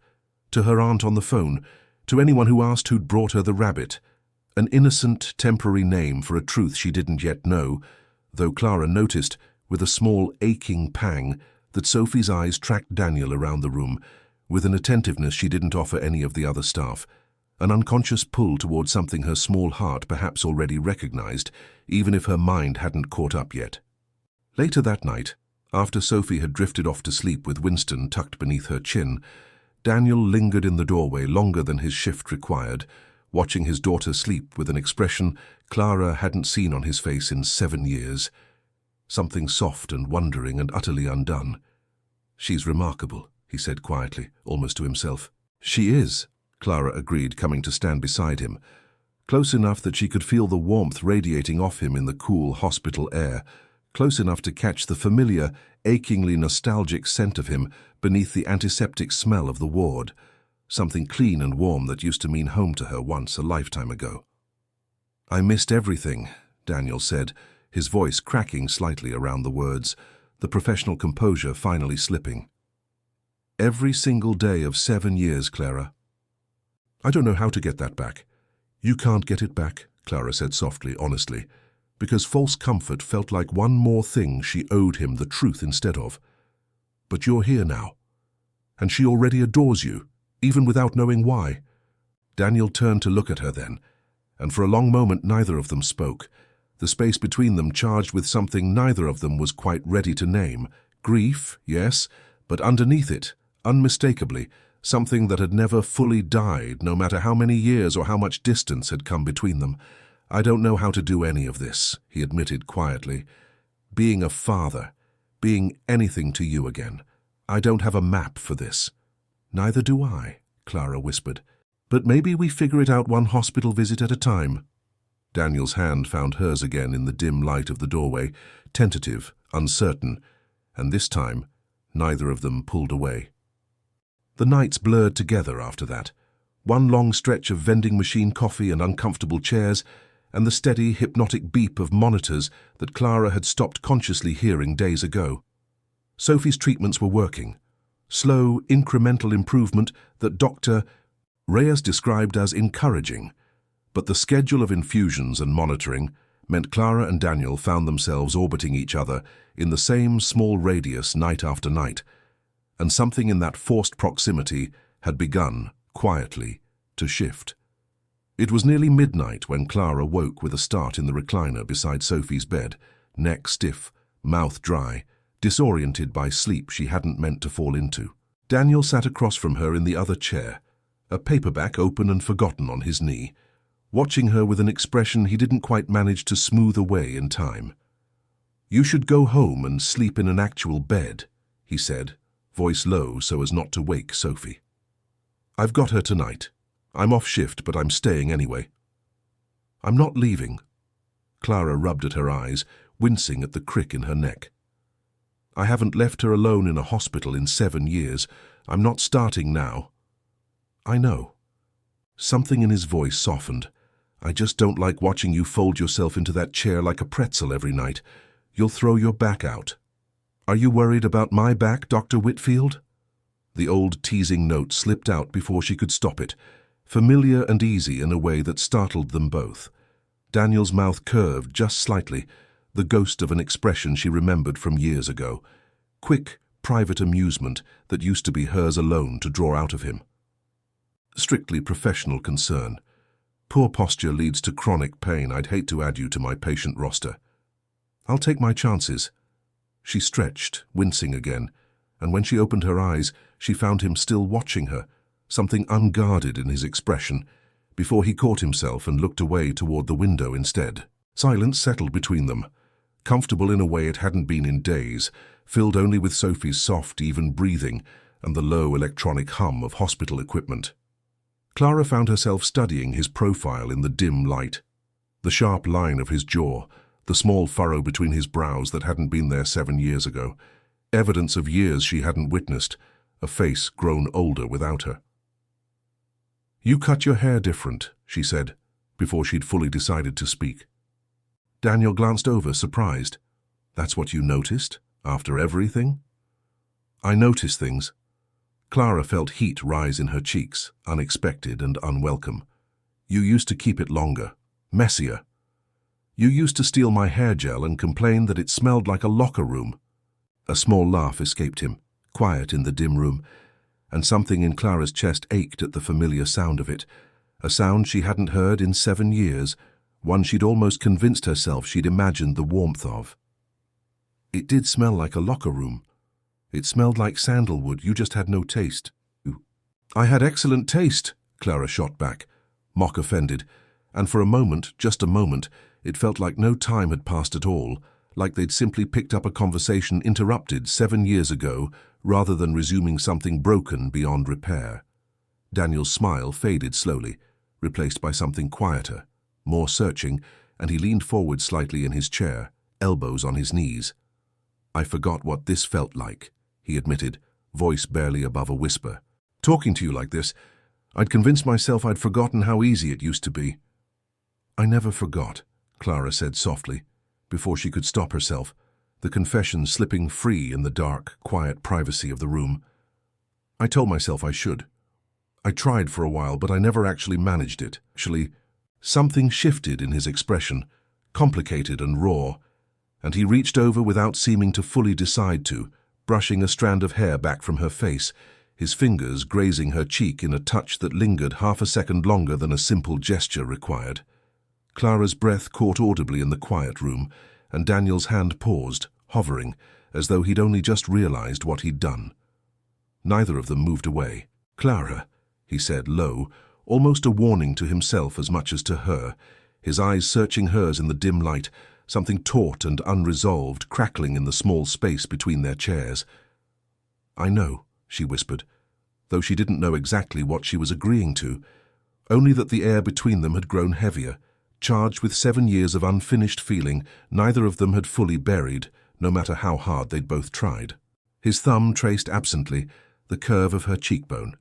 to her aunt on the phone, to anyone who asked who'd brought her the rabbit, an innocent, temporary name for a truth she didn't yet know, though Clara noticed, with a small, aching pang, that Sophie's eyes tracked Daniel around the room, with an attentiveness she didn't offer any of the other staff, an unconscious pull toward something her small heart perhaps already recognized, even if her mind hadn't caught up yet. Later that night, after Sophie had drifted off to sleep with Winston tucked beneath her chin, Daniel lingered in the doorway longer than his shift required, watching his daughter sleep with an expression Clara hadn't seen on his face in 7 years. Something soft and wondering and utterly undone. "She's remarkable," he said quietly, almost to himself. "She is," Clara agreed, coming to stand beside him, close enough that she could feel the warmth radiating off him in the cool hospital air, close enough to catch the familiar, achingly nostalgic scent of him beneath the antiseptic smell of the ward, something clean and warm that used to mean home to her once a lifetime ago. "I missed everything," Daniel said, his voice cracking slightly around the words, the professional composure finally slipping. Every single day of 7 years, Clara. I don't know how to get that back. You can't get it back, Clara said softly, honestly, because false comfort felt like one more thing she owed him the truth instead of. But you're here now, and she already adores you, even without knowing why. Daniel turned to look at her then, and for a long moment neither of them spoke, the space between them charged with something neither of them was quite ready to name. Grief, yes, but underneath it, unmistakably, something that had never fully died, no matter how many years or how much distance had come between them. I don't know how to do any of this, he admitted quietly. Being a father, being anything to you again. I don't have a map for this. Neither do I, Clara whispered. But maybe we figure it out one hospital visit at a time. Daniel's hand found hers again in the dim light of the doorway, tentative, uncertain, and this time neither of them pulled away. The nights blurred together after that. One long stretch of vending machine coffee and uncomfortable chairs, and the steady, hypnotic beep of monitors that Clara had stopped consciously hearing days ago. Sophie's treatments were working. Slow, incremental improvement that Dr. Reyes described as encouraging. But the schedule of infusions and monitoring meant Clara and Daniel found themselves orbiting each other in the same small radius night after night, and something in that forced proximity had begun, quietly, to shift. It was nearly midnight when Clara woke with a start in the recliner beside Sophie's bed, neck stiff, mouth dry, disoriented by sleep she hadn't meant to fall into. Daniel sat across from her in the other chair, a paperback open and forgotten on his knee, watching her with an expression he didn't quite manage to smooth away in time. "You should go home and sleep in an actual bed," he said, voice low so as not to wake Sophie. "I've got her tonight. I'm off shift, but I'm staying anyway." "I'm not leaving." Clara rubbed at her eyes, wincing at the crick in her neck. "I haven't left her alone in a hospital in 7 years. I'm not starting now." "I know." Something in his voice softened. "I just don't like watching you fold yourself into that chair like a pretzel every night. You'll throw your back out." "Are you worried about my back, Dr. Whitfield?" The old teasing note slipped out before she could stop it, familiar and easy in a way that startled them both. Daniel's mouth curved just slightly, the ghost of an expression she remembered from years ago. Quick, private amusement that used to be hers alone to draw out of him. Strictly professional concern. "Poor posture leads to chronic pain. I'd hate to add you to my patient roster." "I'll take my chances." She stretched, wincing again, and when she opened her eyes, she found him still watching her, something unguarded in his expression, before he caught himself and looked away toward the window instead. Silence settled between them, comfortable in a way it hadn't been in days, filled only with Sophie's soft, even breathing and the low electronic hum of hospital equipment. Clara found herself studying his profile in the dim light. The sharp line of his jaw, the small furrow between his brows that hadn't been there 7 years ago, evidence of years she hadn't witnessed, a face grown older without her. "You cut your hair different," she said, before she'd fully decided to speak. Daniel glanced over, surprised. "That's what you noticed, after everything?" "I notice things." Clara felt heat rise in her cheeks, unexpected and unwelcome. "You used to keep it longer, messier. You used to steal my hair gel and complain that it smelled like a locker room." A small laugh escaped him, quiet in the dim room, and something in Clara's chest ached at the familiar sound of it, a sound she hadn't heard in 7 years, one she'd almost convinced herself she'd imagined the warmth of. "It did smell like a locker room. It smelled like sandalwood. You just had no taste." "I had excellent taste," Clara shot back, mock offended, and for a moment, just a moment, it felt like no time had passed at all, like they'd simply picked up a conversation interrupted 7 years ago rather than resuming something broken beyond repair. Daniel's smile faded slowly, replaced by something quieter, more searching, and he leaned forward slightly in his chair, elbows on his knees. "I forgot what this felt like," he admitted, voice barely above a whisper. "Talking to you like this, I'd convinced myself I'd forgotten how easy it used to be." "I never forgot," Clara said softly, before she could stop herself, the confession slipping free in the dark, quiet privacy of the room. I told myself I should. I tried for a while, but I never actually managed it. Actually, something shifted in his expression, complicated and raw, and he reached over without seeming to fully decide to, brushing a strand of hair back from her face, his fingers grazing her cheek in a touch that lingered half a second longer than a simple gesture required. Clara's breath caught audibly in the quiet room, and Daniel's hand paused, hovering, as though he'd only just realized what he'd done. Neither of them moved away. "Clara," he said low, almost a warning to himself as much as to her, his eyes searching hers in the dim light, something taut and unresolved crackling in the small space between their chairs. "I know," she whispered, though she didn't know exactly what she was agreeing to, only that the air between them had grown heavier, charged with 7 years of unfinished feeling neither of them had fully buried, no matter how hard they'd both tried. His thumb traced absently the curve of her cheekbone,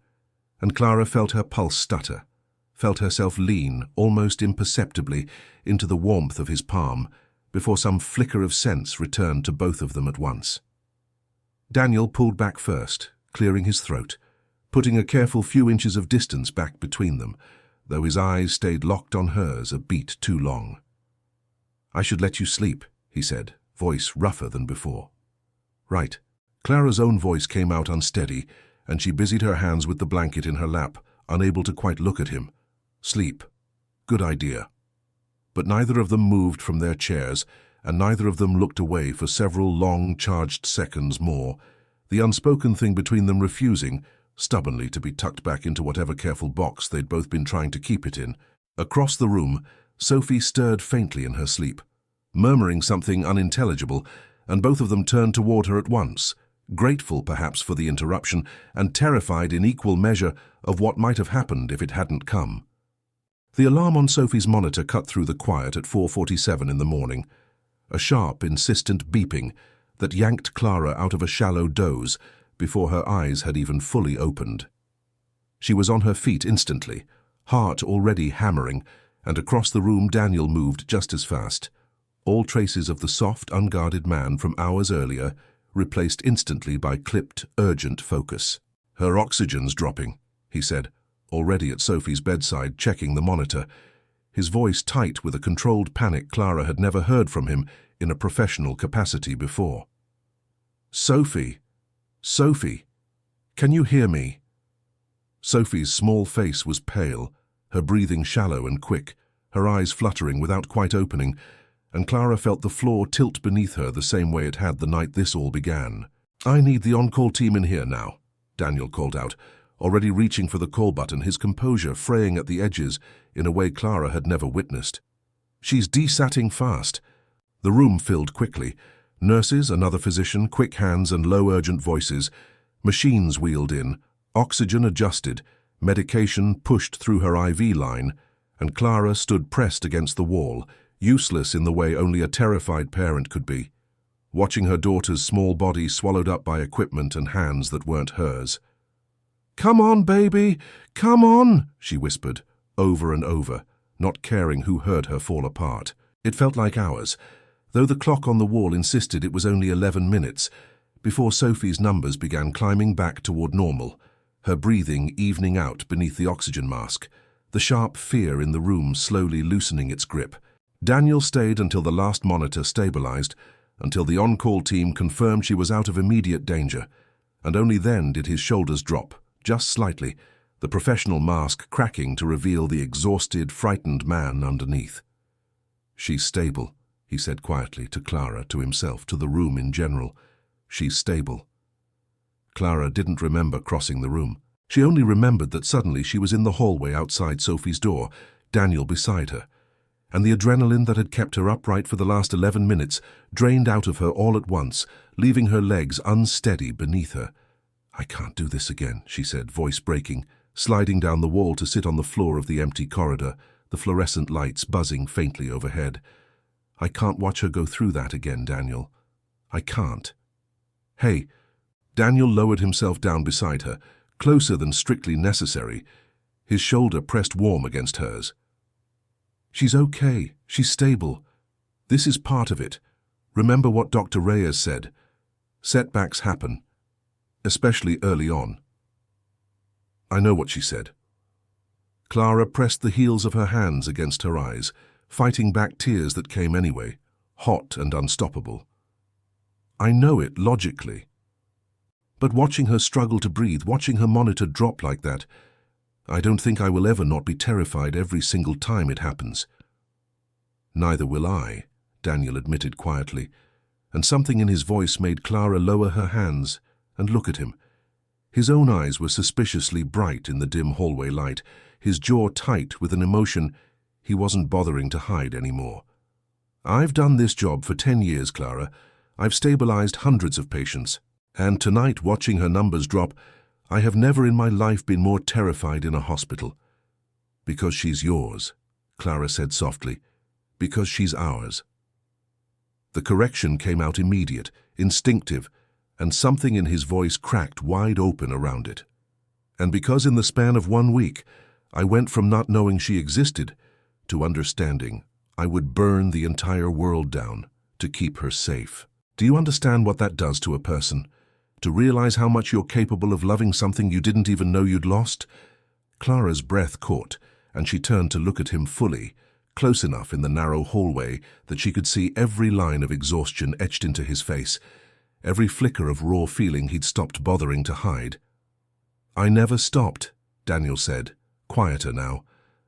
and Clara felt her pulse stutter, felt herself lean, almost imperceptibly, into the warmth of his palm, before some flicker of sense returned to both of them at once. Daniel pulled back first, clearing his throat, putting a careful few inches of distance back between them, though his eyes stayed locked on hers a beat too long. "I should let you sleep," he said, voice rougher than before. "Right." Clara's own voice came out unsteady, and she busied her hands with the blanket in her lap, unable to quite look at him. "Sleep. Good idea." But neither of them moved from their chairs, and neither of them looked away for several long, charged seconds more, the unspoken thing between them refusing, stubbornly, to be tucked back into whatever careful box they'd both been trying to keep it in. Across the room, Sophie stirred faintly in her sleep, murmuring something unintelligible, and both of them turned toward her at once, grateful perhaps for the interruption, and terrified in equal measure of what might have happened if it hadn't come. The alarm on Sophie's monitor cut through the quiet at 4:47 in the morning, a sharp, insistent beeping that yanked Clara out of a shallow doze before her eyes had even fully opened. She was on her feet instantly, heart already hammering, and across the room Daniel moved just as fast, all traces of the soft, unguarded man from hours earlier replaced instantly by clipped, urgent focus. "Her oxygen's dropping," he said, already at Sophie's bedside, checking the monitor, his voice tight with a controlled panic Clara had never heard from him in a professional capacity before. "Sophie! Sophie! Can you hear me?" Sophie's small face was pale, her breathing shallow and quick, her eyes fluttering without quite opening, and Clara felt the floor tilt beneath her the same way it had the night this all began. "I need the on-call team in here now," Daniel called out, already reaching for the call button, his composure fraying at the edges in a way Clara had never witnessed. "She's desatting fast." The room filled quickly. Nurses, another physician, quick hands and low urgent voices. Machines wheeled in, oxygen adjusted, medication pushed through her IV line, and Clara stood pressed against the wall, useless in the way only a terrified parent could be, watching her daughter's small body swallowed up by equipment and hands that weren't hers. "Come on, baby! Come on!" she whispered, over and over, not caring who heard her fall apart. It felt like hours, though the clock on the wall insisted it was only 11 minutes, before Sophie's numbers began climbing back toward normal, her breathing evening out beneath the oxygen mask, the sharp fear in the room slowly loosening its grip. Daniel stayed until the last monitor stabilized, until the on-call team confirmed she was out of immediate danger, and only then did his shoulders drop, just slightly, the professional mask cracking to reveal the exhausted, frightened man underneath. "She's stable," he said quietly, to Clara, to himself, to the room in general. "She's stable." Clara didn't remember crossing the room. She only remembered that suddenly she was in the hallway outside Sophie's door, Daniel beside her, and the adrenaline that had kept her upright for the last 11 minutes drained out of her all at once, leaving her legs unsteady beneath her. "I can't do this again," she said, voice breaking, sliding down the wall to sit on the floor of the empty corridor, the fluorescent lights buzzing faintly overhead. "I can't watch her go through that again, Daniel. I can't." "Hey." Daniel lowered himself down beside her, closer than strictly necessary, his shoulder pressed warm against hers. "She's okay. She's stable. This is part of it. Remember what Dr. Reyes said. Setbacks happen, especially early on. I know what she said. Clara pressed the heels of her hands against her eyes, fighting back tears that came anyway, hot and unstoppable. I know it logically. But watching her struggle to breathe, watching her monitor drop like that, I don't think I will ever not be terrified every single time it happens. Neither will I, Daniel admitted quietly, and something in his voice made Clara lower her hands and look at him. His own eyes were suspiciously bright in the dim hallway light, his jaw tight with an emotion he wasn't bothering to hide anymore. I've done this job for 10 years, Clara. I've stabilized hundreds of patients, and tonight, watching her numbers drop, I have never in my life been more terrified in a hospital. Because she's yours, Clara said softly. Because she's ours. The correction came out immediate, instinctive, and something in his voice cracked wide open around it. And because in the span of 1 week, I went from not knowing she existed to understanding I would burn the entire world down to keep her safe. Do you understand what that does to a person? To realize how much you're capable of loving something you didn't even know you'd lost? Clara's breath caught, and she turned to look at him fully, close enough in the narrow hallway that she could see every line of exhaustion etched into his face, every flicker of raw feeling he'd stopped bothering to hide. I never stopped, Daniel said, quieter now,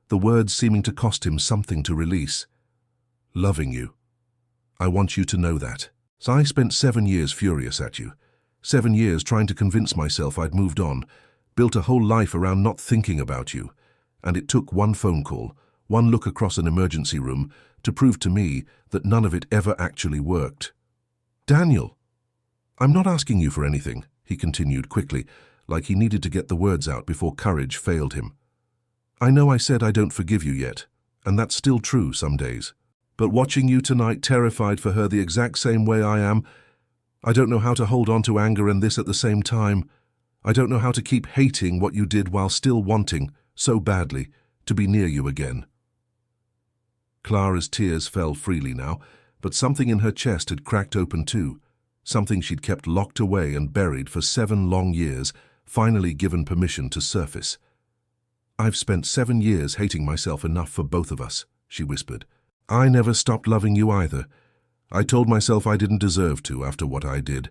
the words seeming to cost him something to release. Loving you. I want you to know that. So I spent 7 years furious at you. 7 years trying to convince myself I'd moved on, built a whole life around not thinking about you. And it took one phone call, one look across an emergency room, to prove to me that none of it ever actually worked. Daniel! I'm not asking you for anything, he continued quickly, like he needed to get the words out before courage failed him. I know I said I don't forgive you yet, and that's still true some days. But watching you tonight terrified for her the exact same way I am, I don't know how to hold on to anger and this at the same time. I don't know how to keep hating what you did while still wanting, so badly, to be near you again. Clara's tears fell freely now, but something in her chest had cracked open too, something she'd kept locked away and buried for 7 long years, finally given permission to surface. I've spent 7 years hating myself enough for both of us, she whispered. I never stopped loving you either. I told myself I didn't deserve to after what I did.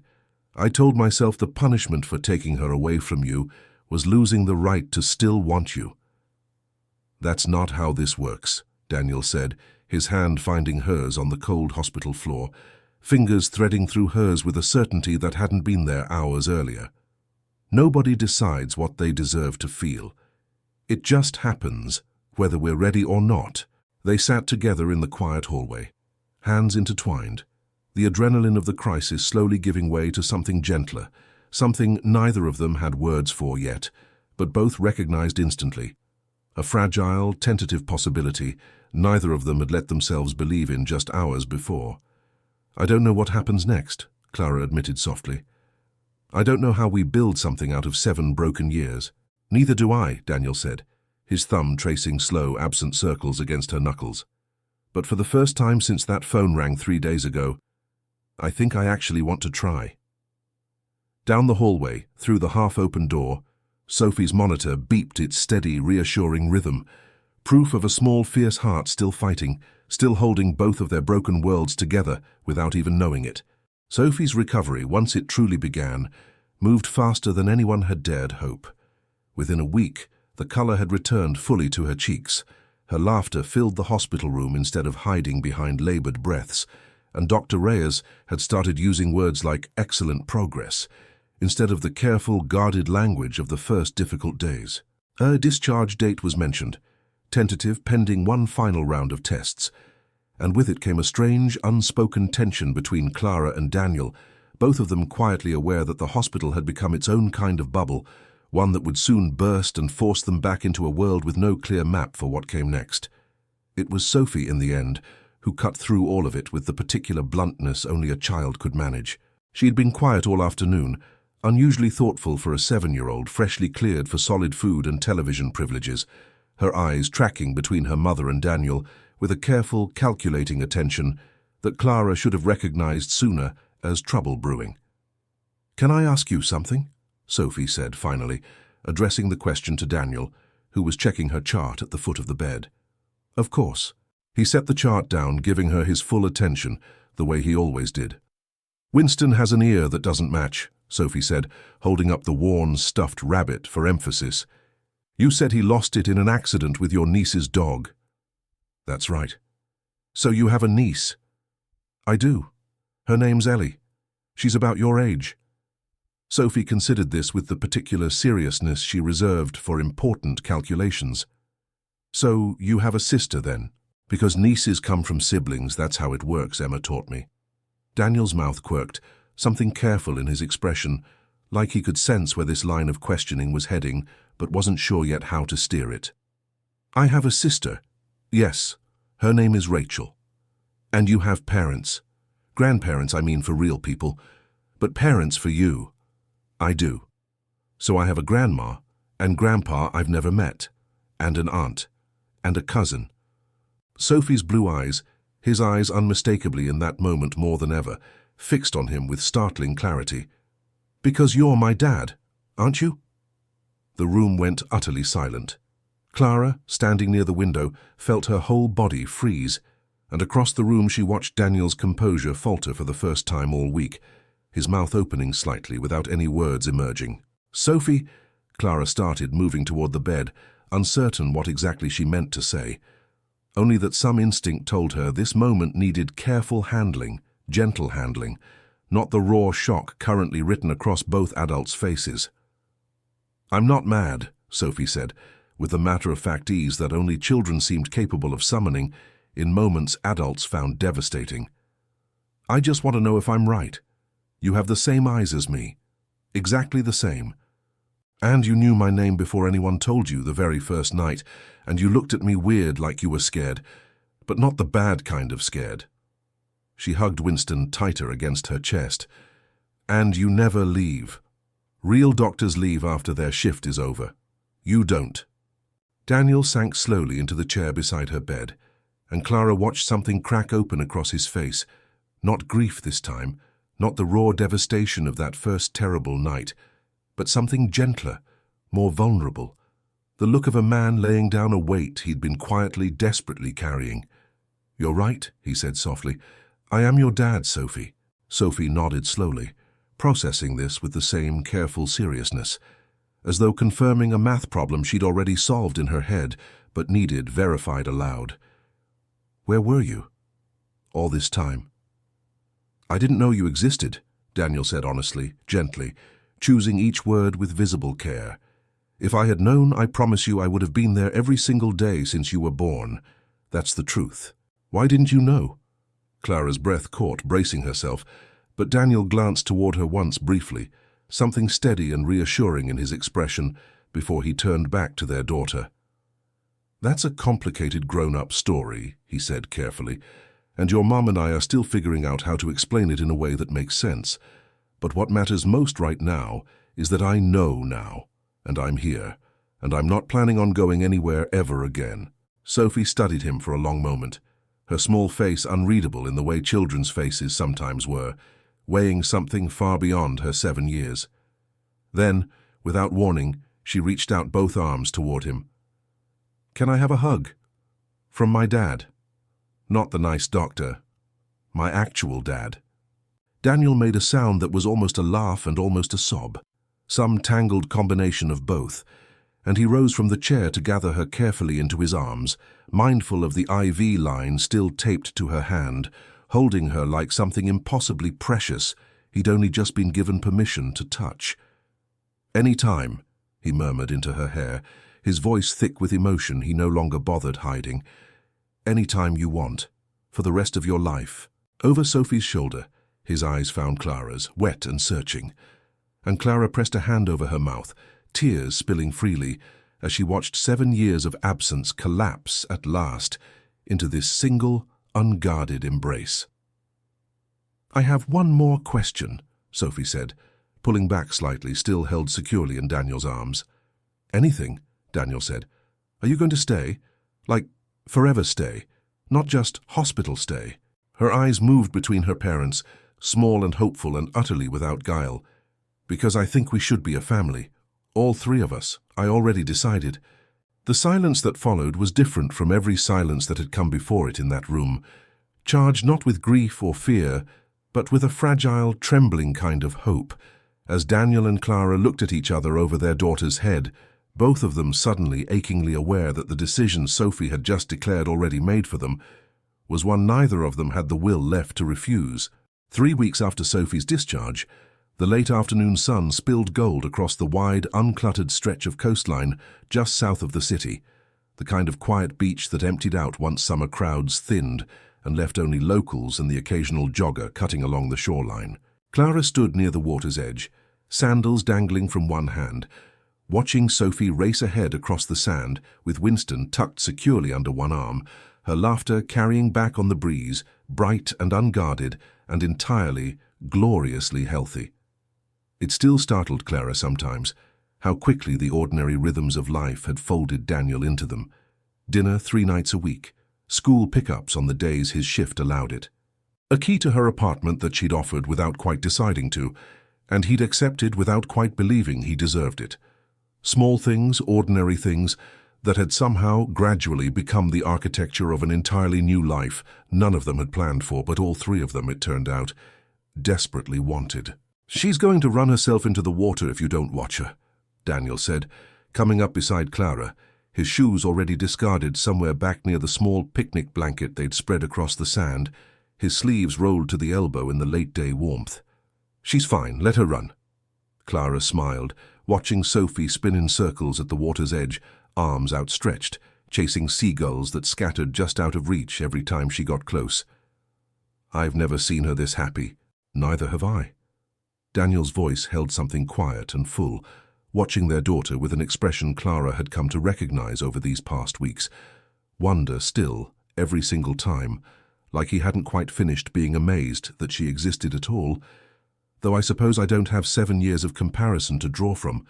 I told myself the punishment for taking her away from you was losing the right to still want you. That's not how this works, Daniel said, his hand finding hers on the cold hospital floor, fingers threading through hers with a certainty that hadn't been there hours earlier. Nobody decides what they deserve to feel. It just happens, whether we're ready or not. They sat together in the quiet hallway, hands intertwined, the adrenaline of the crisis slowly giving way to something gentler, something neither of them had words for yet, but both recognized instantly. A fragile, tentative possibility neither of them had let themselves believe in just hours before. I don't know what happens next, Clara admitted softly. I don't know how we build something out of 7 broken years. Neither do I, Daniel said, his thumb tracing slow, absent circles against her knuckles. But for the first time since that phone rang 3 days ago, I think I actually want to try. Down the hallway, through the half-open door, Sophie's monitor beeped its steady, reassuring rhythm, proof of a small, fierce heart still fighting, still holding both of their broken worlds together without even knowing it. Sophie's recovery, once it truly began, moved faster than anyone had dared hope. Within a week, the color had returned fully to her cheeks. Her laughter filled the hospital room instead of hiding behind labored breaths, and Dr. Reyes had started using words like excellent progress, instead of the careful, guarded language of the first difficult days. Her discharge date was mentioned, tentative pending one final round of tests, and with it came a strange, unspoken tension between Clara and Daniel, both of them quietly aware that the hospital had become its own kind of bubble, one that would soon burst and force them back into a world with no clear map for what came next. It was Sophie, in the end, who cut through all of it with the particular bluntness only a child could manage. She had been quiet all afternoon, unusually thoughtful for a 7-year-old freshly cleared for solid food and television privileges, her eyes tracking between her mother and Daniel with a careful, calculating attention that Clara should have recognized sooner as trouble brewing. "Can I ask you something?" Sophie said finally, addressing the question to Daniel, who was checking her chart at the foot of the bed. "Of course." He set the chart down, giving her his full attention, the way he always did. "Winston has an ear that doesn't match," Sophie said, holding up the worn, stuffed rabbit for emphasis. "You said he lost it in an accident with your niece's dog." "That's right." "So you have a niece?" "I do. Her name's Ellie. She's about your age." Sophie considered this with the particular seriousness she reserved for important calculations. "So you have a sister, then? Because nieces come from siblings, that's how it works, Emma taught me." Daniel's mouth quirked, something careful in his expression, like he could sense where this line of questioning was heading, but wasn't sure yet how to steer it. "I have a sister. Yes, her name is Rachel. And you have parents. Grandparents, I mean, for real people. But parents for you." "I do. So I have a grandma, and grandpa I've never met, and an aunt, and a cousin." Sophie's blue eyes, his eyes unmistakably in that moment more than ever, fixed on him with startling clarity. "Because you're my dad, aren't you?" The room went utterly silent. Clara, standing near the window, felt her whole body freeze, and across the room she watched Daniel's composure falter for the first time all week, his mouth opening slightly without any words emerging. "Sophie," Clara started, moving toward the bed, uncertain what exactly she meant to say. Only that some instinct told her this moment needed careful handling, gentle handling, not the raw shock currently written across both adults' faces. "I'm not mad," Sophie said, with the matter-of-fact ease that only children seemed capable of summoning in moments adults found devastating. "I just want to know if I'm right. You have the same eyes as me. Exactly the same. And you knew my name before anyone told you the very first night, and you looked at me weird like you were scared, but not the bad kind of scared." She hugged Winston tighter against her chest. "And you never leave. Real doctors leave after their shift is over. You don't." Daniel sank slowly into the chair beside her bed, and Clara watched something crack open across his face. Not grief this time, not the raw devastation of that first terrible night, but something gentler, more vulnerable, the look of a man laying down a weight he'd been quietly, desperately carrying. "You're right," he said softly. "I am your dad, Sophie." Sophie nodded slowly, processing this with the same careful seriousness, as though confirming a math problem she'd already solved in her head, but needed verified aloud. "Where were you all this time?" "I didn't know you existed," Daniel said honestly, gently, choosing each word with visible care. "If I had known, I promise you I would have been there every single day since you were born. That's the truth." "Why didn't you know?" Clara's breath caught, bracing herself, but Daniel glanced toward her once briefly, something steady and reassuring in his expression, before he turned back to their daughter. "That's a complicated grown-up story," he said carefully, "and your mom and I are still figuring out how to explain it in a way that makes sense. But what matters most right now is that I know now, and I'm here, and I'm not planning on going anywhere ever again." Sophie studied him for a long moment, her small face unreadable in the way children's faces sometimes were, weighing something far beyond her 7 years. Then, without warning, she reached out both arms toward him. "Can I have a hug? From my dad. Not the nice doctor. My actual dad." Daniel made a sound that was almost a laugh and almost a sob, some tangled combination of both, and he rose from the chair to gather her carefully into his arms, mindful of the IV line still taped to her hand, holding her like something impossibly precious he'd only just been given permission to touch. "Any time," he murmured into her hair, his voice thick with emotion he no longer bothered hiding. "Any time you want, for the rest of your life." Over Sophie's shoulder, his eyes found Clara's, wet and searching, and Clara pressed a hand over her mouth, tears spilling freely, as she watched 7 years of absence collapse at last into this single, unguarded embrace. "I have one more question," Sophie said, pulling back slightly, still held securely in Daniel's arms. "Anything," Daniel said. "Are you going to stay? Like, forever stay, not just hospital stay?" Her eyes moved between her parents, small and hopeful and utterly without guile. "Because I think we should be a family. All three of us. I already decided." The silence that followed was different from every silence that had come before it in that room, charged not with grief or fear, but with a fragile, trembling kind of hope. As Daniel and Clara looked at each other over their daughter's head, both of them suddenly achingly aware that the decision Sophie had just declared already made for them was one neither of them had the will left to refuse. 3 weeks after Sophie's discharge, the late afternoon sun spilled gold across the wide, uncluttered stretch of coastline just south of the city, the kind of quiet beach that emptied out once summer crowds thinned and left only locals and the occasional jogger cutting along the shoreline. Clara stood near the water's edge, sandals dangling from one hand, watching Sophie race ahead across the sand with Winston tucked securely under one arm, her laughter carrying back on the breeze, bright and unguarded and entirely, gloriously healthy. It still startled Clara sometimes, how quickly the ordinary rhythms of life had folded Daniel into them. Dinner 3 nights a week, school pickups on the days his shift allowed it. A key to her apartment that she'd offered without quite deciding to, and he'd accepted without quite believing he deserved it. Small things, ordinary things, that had somehow gradually become the architecture of an entirely new life none of them had planned for, but all three of them, it turned out, desperately wanted. "She's going to run herself into the water if you don't watch her," Daniel said, coming up beside Clara, his shoes already discarded somewhere back near the small picnic blanket they'd spread across the sand, his sleeves rolled to the elbow in the late-day warmth. "She's fine, let her run." Clara smiled, watching Sophie spin in circles at the water's edge, arms outstretched, chasing seagulls that scattered just out of reach every time she got close. "I've never seen her this happy. Neither have I." Daniel's voice held something quiet and full, watching their daughter with an expression Clara had come to recognize over these past weeks. Wonder still, every single time, like he hadn't quite finished being amazed that she existed at all. "Though I suppose I don't have 7 years of comparison to draw from."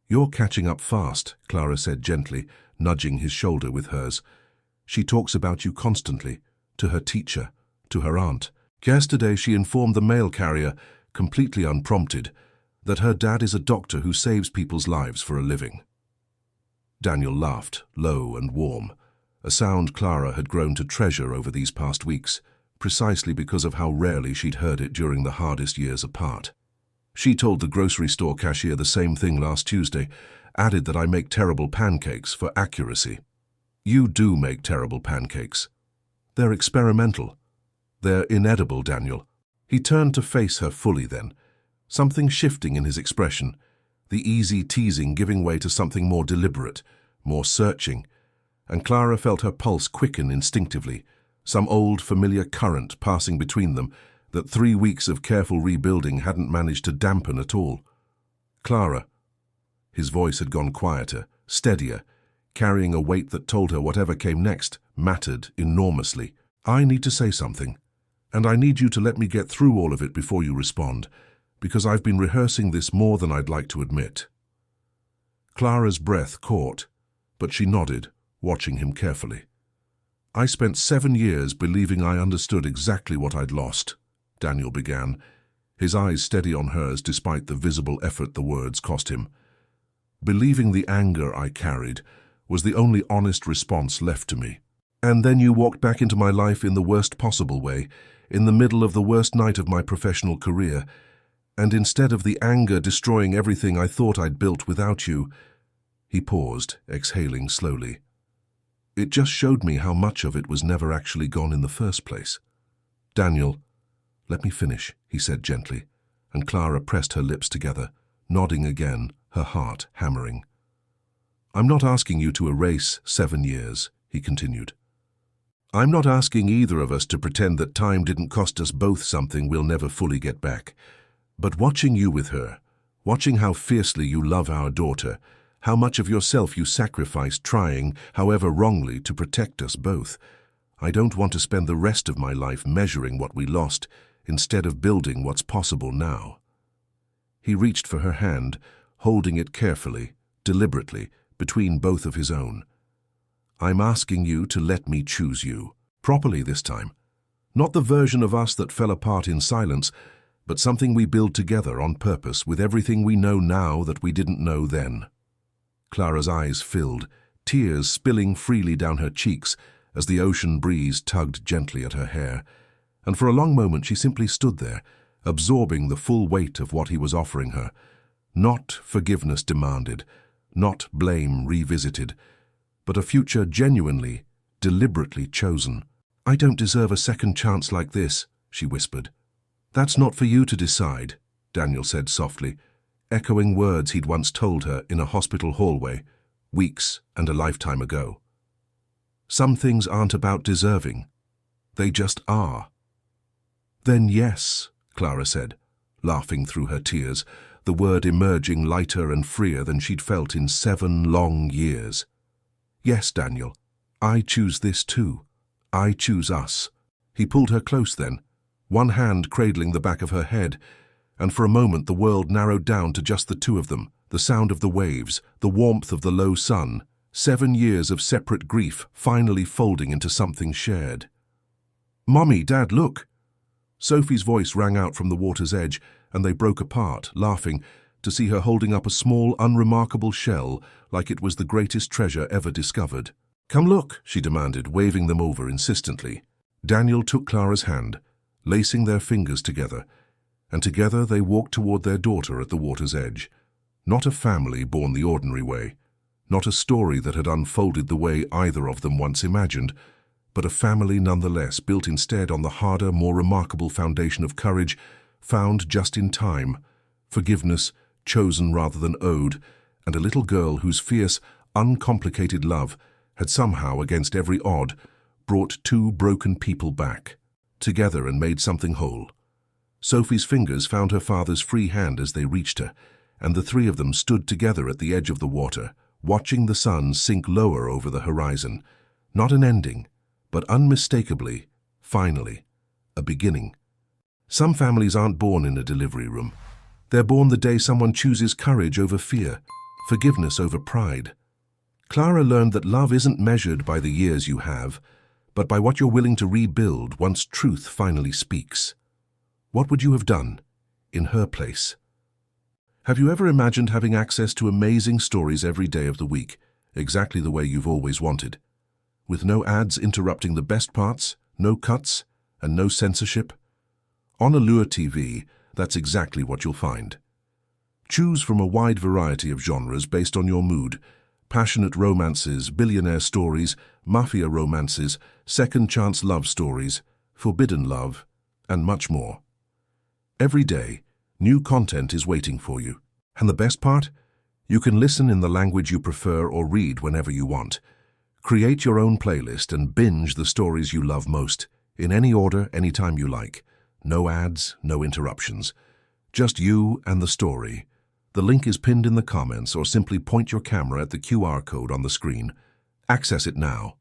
"You're catching up fast," Clara said gently, nudging his shoulder with hers. "She talks about you constantly, to her teacher, to her aunt. Yesterday she informed the mail carrier, completely unprompted, that her dad is a doctor who saves people's lives for a living." Daniel laughed, low and warm, a sound Clara had grown to treasure over these past weeks, precisely because of how rarely she'd heard it during the hardest years apart. "She told the grocery store cashier the same thing last Tuesday, added that I make terrible pancakes for accuracy." "You do make terrible pancakes. They're experimental. They're inedible, Daniel." He turned to face her fully then, something shifting in his expression, the easy teasing giving way to something more deliberate, more searching, and Clara felt her pulse quicken instinctively, some old familiar current passing between them that 3 weeks of careful rebuilding hadn't managed to dampen at all. "Clara." His voice had gone quieter, steadier, carrying a weight that told her whatever came next mattered enormously. "I need to say something. And I need you to let me get through all of it before you respond, because I've been rehearsing this more than I'd like to admit." Clara's breath caught, but she nodded, watching him carefully. "I spent 7 years believing I understood exactly what I'd lost," Daniel began, his eyes steady on hers despite the visible effort the words cost him. "Believing the anger I carried was the only honest response left to me. And then you walked back into my life in the worst possible way, in the middle of the worst night of my professional career, and instead of the anger destroying everything I thought I'd built without you—" He paused, exhaling slowly. "It just showed me how much of it was never actually gone in the first place." "Daniel, let me finish," he said gently, and Clara pressed her lips together, nodding again, her heart hammering. "I'm not asking you to erase 7 years," he continued. "I'm not asking either of us to pretend that time didn't cost us both something we'll never fully get back. But watching you with her, watching how fiercely you love our daughter, how much of yourself you sacrificed trying, however wrongly, to protect us both, I don't want to spend the rest of my life measuring what we lost instead of building what's possible now." He reached for her hand, holding it carefully, deliberately, between both of his own. "I'm asking you to let me choose you, properly this time. Not the version of us that fell apart in silence, but something we build together on purpose with everything we know now that we didn't know then. Clara's eyes filled, tears spilling freely down her cheeks as the ocean breeze tugged gently at her hair, and for a long moment she simply stood there, absorbing the full weight of what he was offering her. Not forgiveness demanded, not blame revisited, but a future genuinely, deliberately chosen. "I don't deserve a second chance like this," she whispered. "That's not for you to decide," Daniel said softly, echoing words he'd once told her in a hospital hallway, weeks and a lifetime ago. "Some things aren't about deserving. They just are." "Then yes," Clara said, laughing through her tears, the word emerging lighter and freer than she'd felt in 7 long years. "Yes, Daniel, I choose this too. I choose us." He pulled her close then, one hand cradling the back of her head, and for a moment the world narrowed down to just the two of them, the sound of the waves, the warmth of the low sun, 7 years of separate grief finally folding into something shared. "Mommy, Dad, look!" Sophie's voice rang out from the water's edge, and they broke apart, laughing, to see her holding up a small, unremarkable shell like it was the greatest treasure ever discovered. "Come look," she demanded, waving them over insistently. Daniel took Clara's hand, lacing their fingers together, and together they walked toward their daughter at the water's edge. Not a family born the ordinary way, not a story that had unfolded the way either of them once imagined, but a family nonetheless, built instead on the harder, more remarkable foundation of courage, found just in time, forgiveness chosen rather than owed, and a little girl whose fierce, uncomplicated love had somehow, against every odd, brought 2 broken people back, together and made something whole. Sophie's fingers found her father's free hand as they reached her, and the 3 of them stood together at the edge of the water, watching the sun sink lower over the horizon. Not an ending, but unmistakably, finally, a beginning. Some families aren't born in a delivery room. They're born the day someone chooses courage over fear, forgiveness over pride. Clara learned that love isn't measured by the years you have, but by what you're willing to rebuild once truth finally speaks. What would you have done in her place? Have you ever imagined having access to amazing stories every day of the week, exactly the way you've always wanted? With no ads interrupting the best parts, no cuts, and no censorship? On Allure TV, that's exactly what you'll find. Choose from a wide variety of genres based on your mood: passionate romances, billionaire stories, mafia romances, second-chance love stories, forbidden love, and much more. Every day, new content is waiting for you. And the best part? You can listen in the language you prefer or read whenever you want. Create your own playlist and binge the stories you love most, in any order, anytime you like. No ads, no interruptions. Just you and the story. The link is pinned in the comments, or simply point your camera at the QR code on the screen. Access it now.